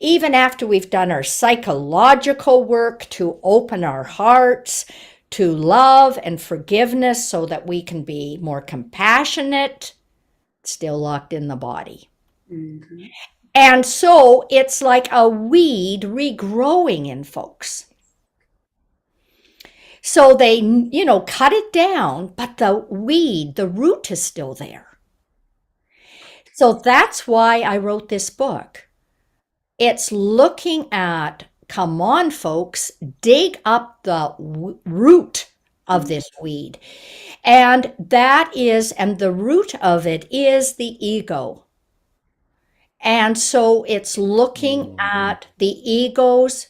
even after we've done our psychological work to open our hearts to love and forgiveness so that we can be more compassionate, it's still locked in the body. Mm-hmm. And so it's like a weed regrowing in folks. So they, cut it down, but the weed, the root is still there. So that's why I wrote this book. It's looking at, come on, folks, dig up the root of this weed. And the root of it is the ego. And so it's looking at the ego's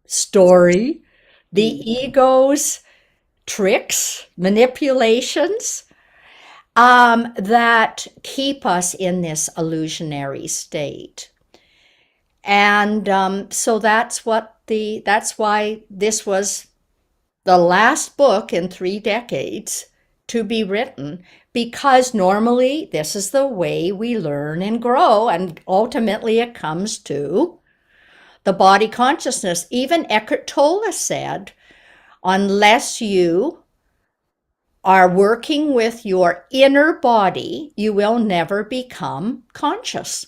story, the ego's tricks, manipulations that keep us in this illusionary state. And so that's why this was the last book in 3 decades to be written, because normally this is the way we learn and grow, and ultimately it comes to the body consciousness. Even Eckhart Tolle said, unless you are working with your inner body, you will never become conscious.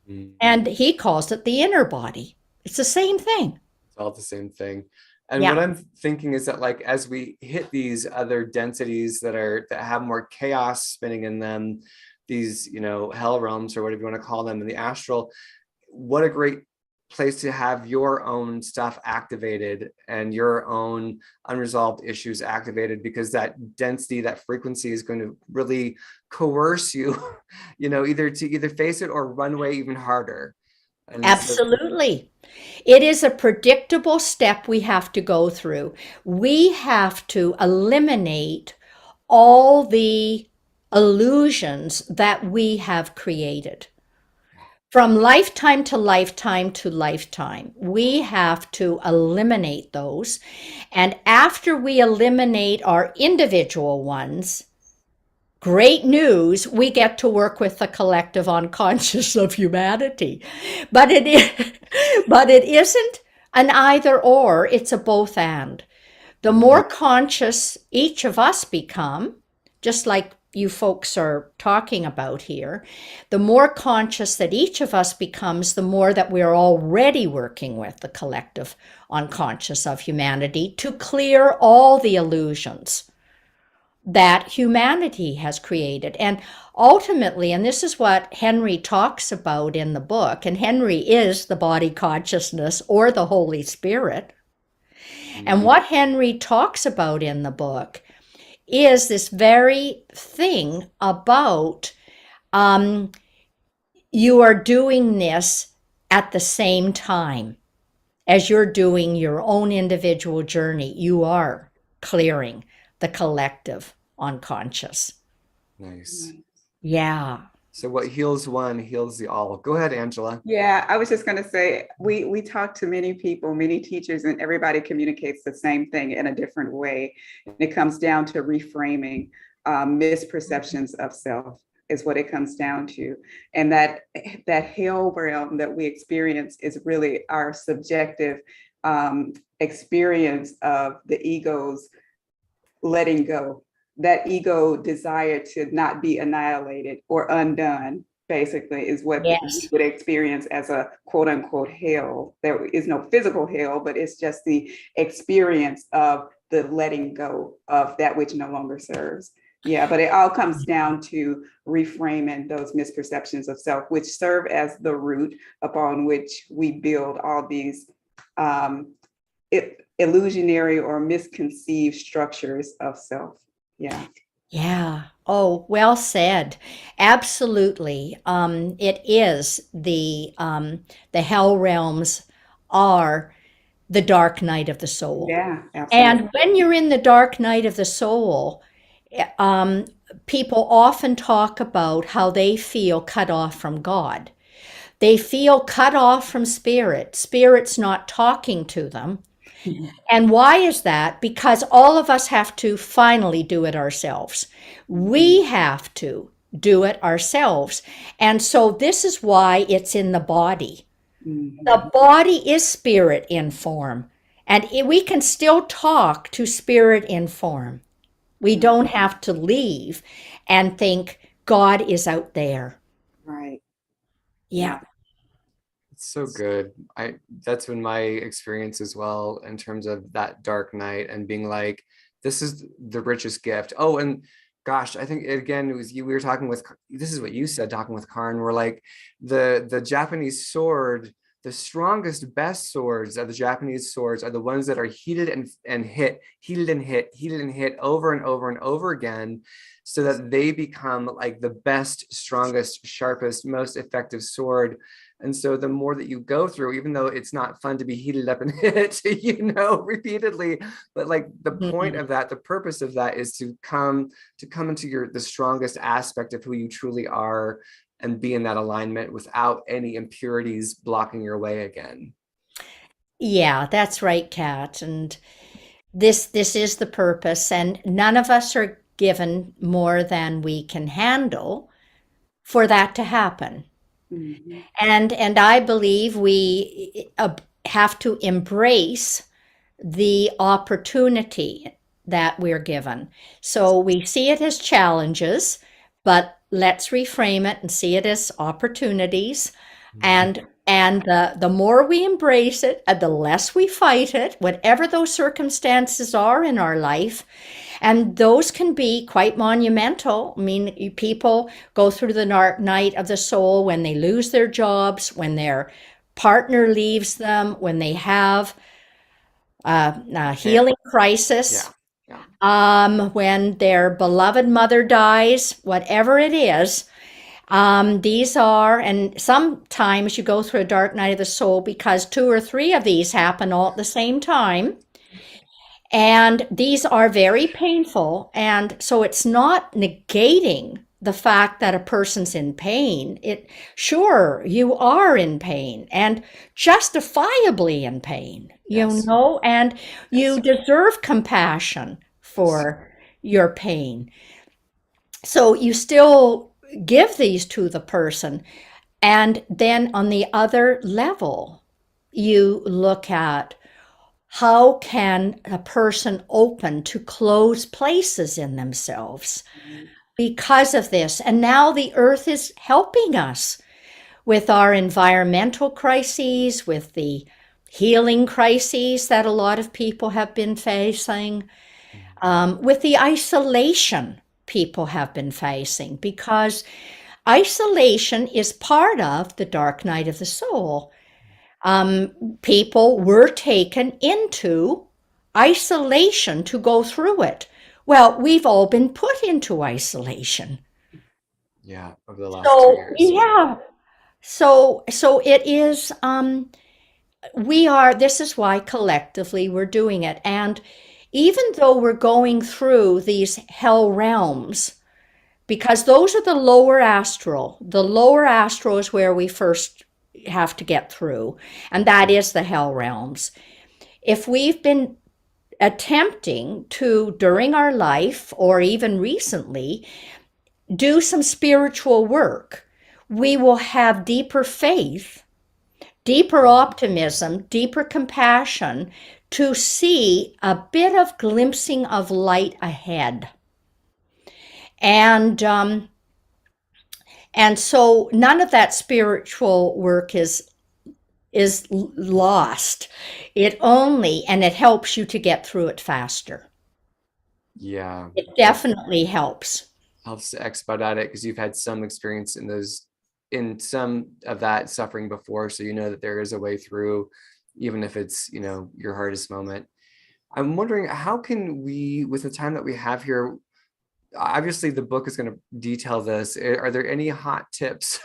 Mm-hmm. And he calls it the inner body. It's the same thing. It's all the same thing. And what I'm thinking is that, like, as we hit these other densities that have more chaos spinning in them, these, hell realms or whatever you want to call them in the astral, what a great place to have your own stuff activated and your own unresolved issues activated, because that density, that frequency is going to really coerce you, either face it or run away even harder. And absolutely. It is a predictable step we have to go through. We have to eliminate all the illusions that we have created. From lifetime to lifetime to lifetime, we have to eliminate those. And after we eliminate our individual ones, great news, we get to work with the collective unconscious of humanity. But it isn't an either or, it's a both and. The more conscious each of us become, just like you folks are talking about here, the more conscious that each of us becomes, the more that we're already working with the collective unconscious of humanity to clear all the illusions that humanity has created. And ultimately, and this is what Henry talks about in the book, and Henry is the body consciousness or the Holy Spirit. Mm-hmm. And what Henry talks about in the book is this very thing about you are doing this at the same time as you're doing your own individual journey. You are clearing the collective unconscious. Nice. Yeah. So what heals one heals the all. Go ahead, Angela. Yeah, I was just going to say, we talk to many people, many teachers, and everybody communicates the same thing in a different way. And it comes down to reframing misperceptions of self is what it comes down to. And that hell realm that we experience is really our subjective experience of the ego's letting go, that ego desire to not be annihilated or undone, basically, is what we Yes. would experience as a quote unquote hell. There is no physical hell, but it's just the experience of the letting go of that which no longer serves. Yeah, but it all comes down to reframing those misperceptions of self, which serve as the root upon which we build all these illusionary or misconceived structures of self. Yeah. Yeah. Oh, well said. Absolutely. It is the hell realms are the dark night of the soul. Yeah, absolutely. And when you're in the dark night of the soul, um, people often talk about how they feel cut off from God. They feel cut off from spirit. Spirit's not talking to them. And why is that? Because all of us have to finally do it ourselves. We have to do it ourselves. And so this is why it's in the body. The body is spirit in form. And we can still talk to spirit in form. We don't have to leave and think God is out there. Right. Yeah. It's so good. That's been my experience as well, in terms of that dark night and being like, this is the richest gift. Oh, and gosh, I think again, it was you, we were talking with, this is what you said, talking with Karn, we're like, the Japanese sword, the strongest, best swords of the Japanese swords are the ones that are heated and hit, heated and hit over and over and over again, so that they become like the best, strongest, sharpest, most effective sword. And so the more that you go through, even though it's not fun to be heated up and hit, repeatedly, but like the point of that, the purpose of that is to come into the strongest aspect of who you truly are and be in that alignment without any impurities blocking your way again. Yeah, that's right, Kat. And this is the purpose. And none of us are given more than we can handle for that to happen. And I believe we have to embrace the opportunity that we're given. So we see it as challenges, but let's reframe it and see it as opportunities. And the more we embrace it, and the less we fight it, whatever those circumstances are in our life. And those can be quite monumental. I mean, people go through the dark night of the soul when they lose their jobs, when their partner leaves them, when they have a healing crisis, when their beloved mother dies, whatever it is. These are, and sometimes you go through a dark night of the soul because 2 or 3 of these happen all at the same time. And these are very painful. And so it's not negating the fact that a person's in pain. Sure, you are in pain and justifiably in pain, and you deserve compassion for your pain. So you still give these to the person. And then on the other level, you look at, how can a person open to closed places in themselves because of this? And now the earth is helping us with our environmental crises, with the healing crises that a lot of people have been facing, with the isolation people have been facing, because isolation is part of the dark night of the soul. People were taken into isolation to go through it. Well, we've all been put into isolation. Yeah, over the last 2 years. Yeah. So it is, this is why collectively we're doing it. And even though we're going through these hell realms, because those are the lower astral is where we first have to get through, and that is the hell realms. If we've been attempting to, during our life or even recently, do some spiritual work, we will have deeper faith deeper optimism, deeper compassion, to see a bit of glimpsing of light ahead. And so none of that spiritual work is lost. It only, and it helps you to get through it faster. Yeah. It definitely helps. Helps to expedite it because you've had some experience in some of that suffering before, so you know that there is a way through, even if it's, your hardest moment. I'm wondering, how can we, with the time that we have here, obviously the book is going to detail this. Are there any hot tips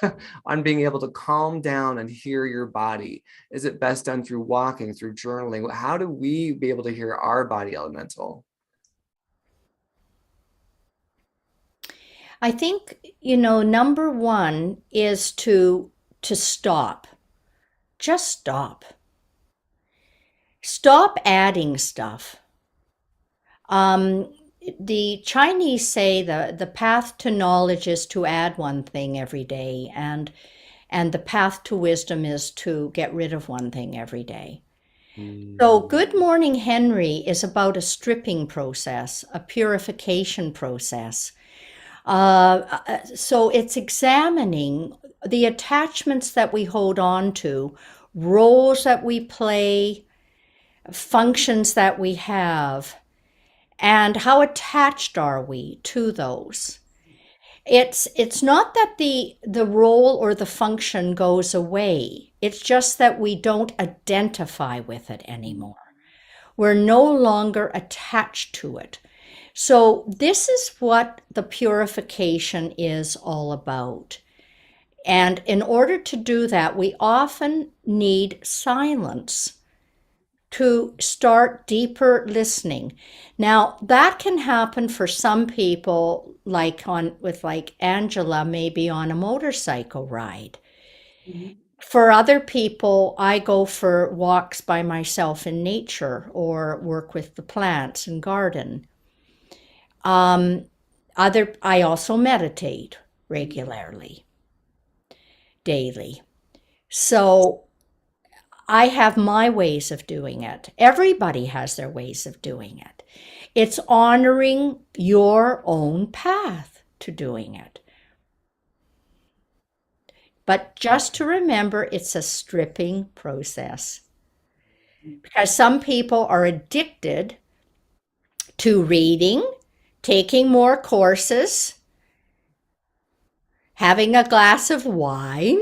on being able to calm down and hear your body? Is it best done through walking, through journaling? How do we be able to hear our body elemental? I think, number one is to stop. Just stop. Stop adding stuff. The Chinese say the path to knowledge is to add one thing every day, and the path to wisdom is to get rid of one thing every day. So Good Morning Henry is about a stripping process, a purification process. So it's examining the attachments that we hold on to, roles that we play, functions that we have, and how attached are we to those. It's not that the role or the function goes away. It's just that we don't identify with it anymore. We're no longer attached to it. So this is what the purification is all about. And in order to do that, we often need silence to start deeper listening. Now, that can happen for some people, like Angela, maybe on a motorcycle ride. For other people, I go for walks by myself in nature or work with the plants and garden. I also meditate regularly, daily. So I have my ways of doing it. Everybody has their ways of doing it. It's honoring your own path to doing it. But just to remember, it's a stripping process. Because some people are addicted to reading, taking more courses, having a glass of wine,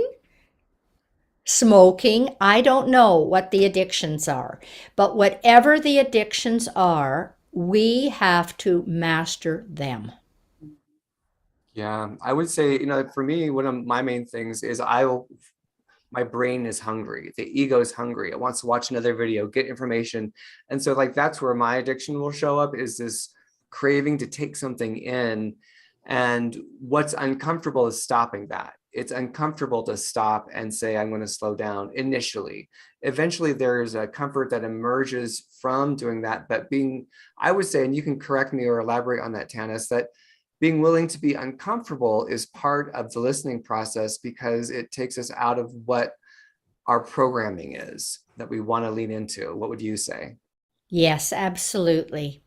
smoking. I don't know what the addictions are, but whatever the addictions are, we have to master them. Yeah, I would say, for me, one of my main things is my brain is hungry. The ego is hungry. It wants to watch another video, get information. And so that's where my addiction will show up, is this craving to take something in. And what's uncomfortable is stopping that. It's uncomfortable to stop and say, I'm going to slow down initially. Eventually, there's a comfort that emerges from doing that. But I would say, and you can correct me or elaborate on that, Tanis, that being willing to be uncomfortable is part of the listening process, because it takes us out of what our programming is that we want to lean into. What would you say? Yes, absolutely.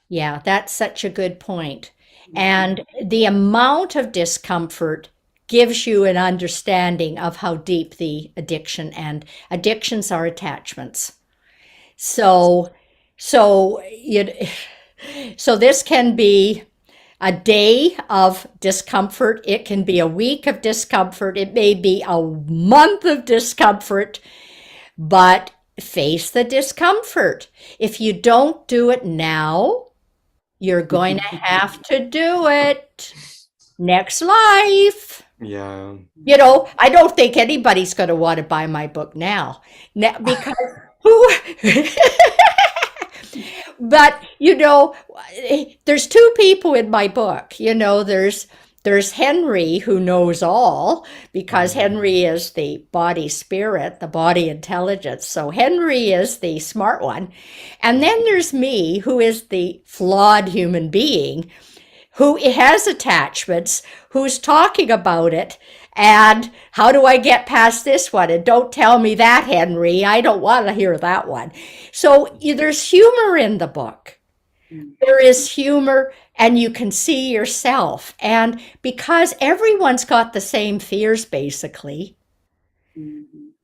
Yeah, that's such a good point. And the amount of discomfort gives you an understanding of how deep the addiction, and addictions are attachments. So this can be a day of discomfort. It can be a week of discomfort. It may be a month of discomfort, but face the discomfort. If you don't do it now, you're going to have to do it next life. Yeah. I don't think anybody's going to want to buy my book now because who? But there's two people in my book. There's Henry, who knows all, because Henry is the body spirit, the body intelligence. So Henry is the smart one. And then there's me, who is the flawed human being, who has attachments, who's talking about it, And how do I get past this one? And don't tell me that, Henry. I don't want to hear that one. So there's humor in the book. There is humor, and you can see yourself. And because everyone's got the same fears, basically,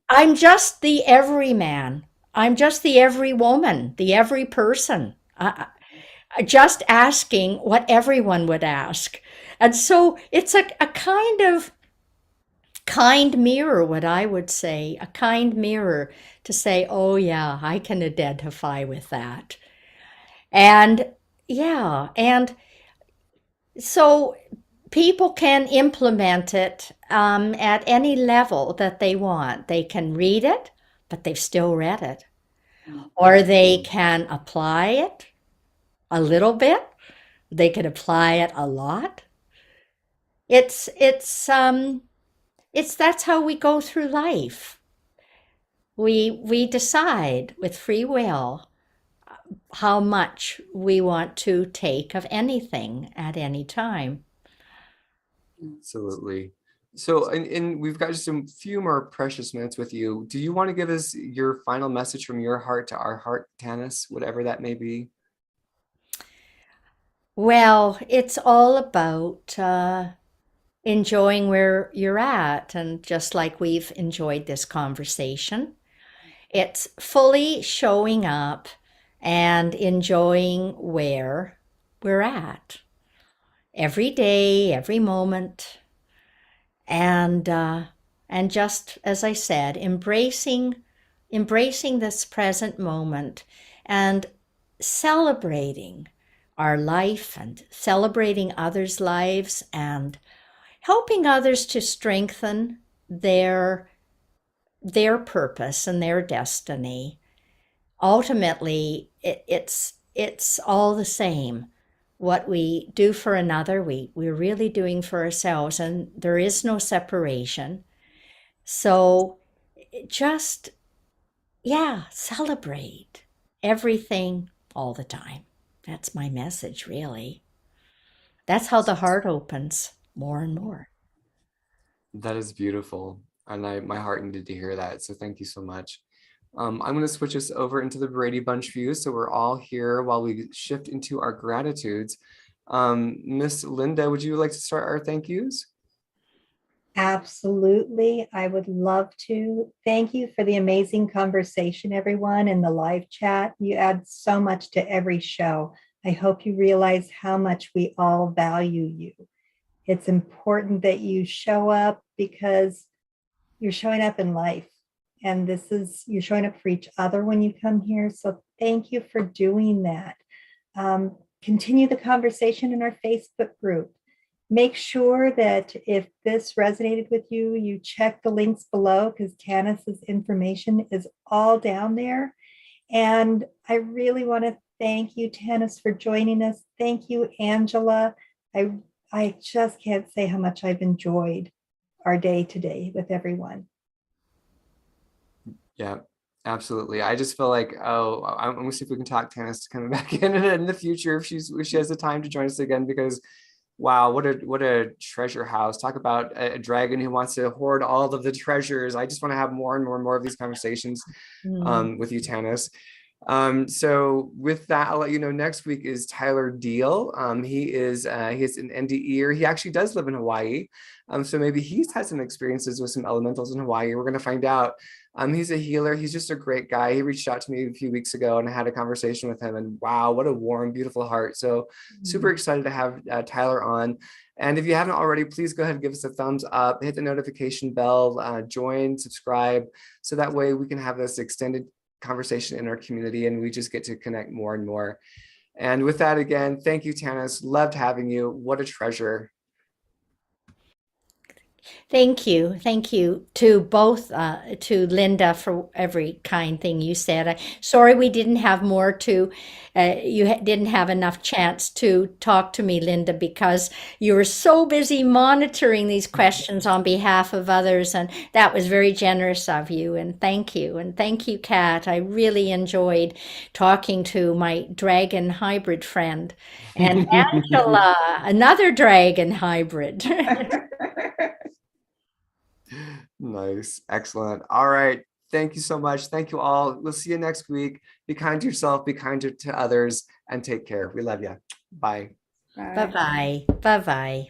I'm just the everyman. I'm just the every woman, the every person, just asking what everyone would ask. And so it's a kind of kind mirror, what I would say, a kind mirror to say, oh, yeah, I can identify with that. And yeah, and so people can implement it at any level that they want. They can read it, but they've still read it. Or they can apply it a little bit. They can apply it a lot. It's that's how we go through life. We decide with free will how much we want to take of anything at any time. Absolutely. So, and we've got just a few more precious minutes with you. Do you want to give us your final message from your heart to our heart, Tanis, whatever that may be? Well, it's all about enjoying where you're at. And just like we've enjoyed this conversation, it's fully showing up and enjoying where we're at every day, every moment. And just as I said, embracing this present moment and celebrating our life and celebrating others' lives and helping others to strengthen their purpose and their destiny. Ultimately, it's all the same. What we do for another, we're really doing for ourselves, and there is no separation. So just, yeah, celebrate everything all the time. That's my message, really. That's how the heart opens more and more. That is beautiful. And my heart needed to hear that. So thank you so much. I'm going to switch us over into the Brady Bunch view. So we're all here while we shift into our gratitudes. Miss Linda, would you like to start our thank yous? Absolutely. I would love to. Thank you for the amazing conversation, everyone, in the live chat. You add so much to every show. I hope you realize how much we all value you. It's important that you show up because you're showing up in life. And you're showing up for each other when you come here. So thank you for doing that. Continue the conversation in our Facebook group. Make sure that if this resonated with you, you check the links below because Tanis's information is all down there. And I really want to thank you, Tanis, for joining us. Thank you, Angela. I just can't say how much I've enjoyed our day today with everyone. Yeah, absolutely. I just feel like, I'm going to see if we can talk Tanis to come back in the future if she has the time to join us again, because wow, what a treasure house. Talk about a dragon who wants to hoard all of the treasures. I just want to have more and more and more of these conversations with you, Tanis. So with that, I'll let you know next week is Tyler Deal. He is an NDE-er. He actually does live in Hawaii. So maybe he's had some experiences with some elementals in Hawaii. We're going to find out. He's a healer. He's just a great guy. He reached out to me a few weeks ago and I had a conversation with him, and wow, what a warm, beautiful heart. So super excited to have Tyler on. And if you haven't already, please go ahead and give us a thumbs up, hit the notification bell, join, subscribe, so that way we can have this extended conversation in our community and we just get to connect more and more. And with that, again, thank you, Tanis. Loved having you. What a treasure. Thank you. Thank you to both, to Linda for every kind thing you said. Sorry we didn't have more didn't have enough chance to talk to me, Linda, because you were so busy monitoring these questions on behalf of others. And that was very generous of you. And thank you. And thank you, Kat. I really enjoyed talking to my dragon hybrid friend. And Angela, another dragon hybrid. Nice. Excellent. All right. Thank you so much. Thank you all. We'll see you next week. Be kind to yourself, be kind to others, and take care. We love you. Bye. Bye. Bye-bye. Bye-bye.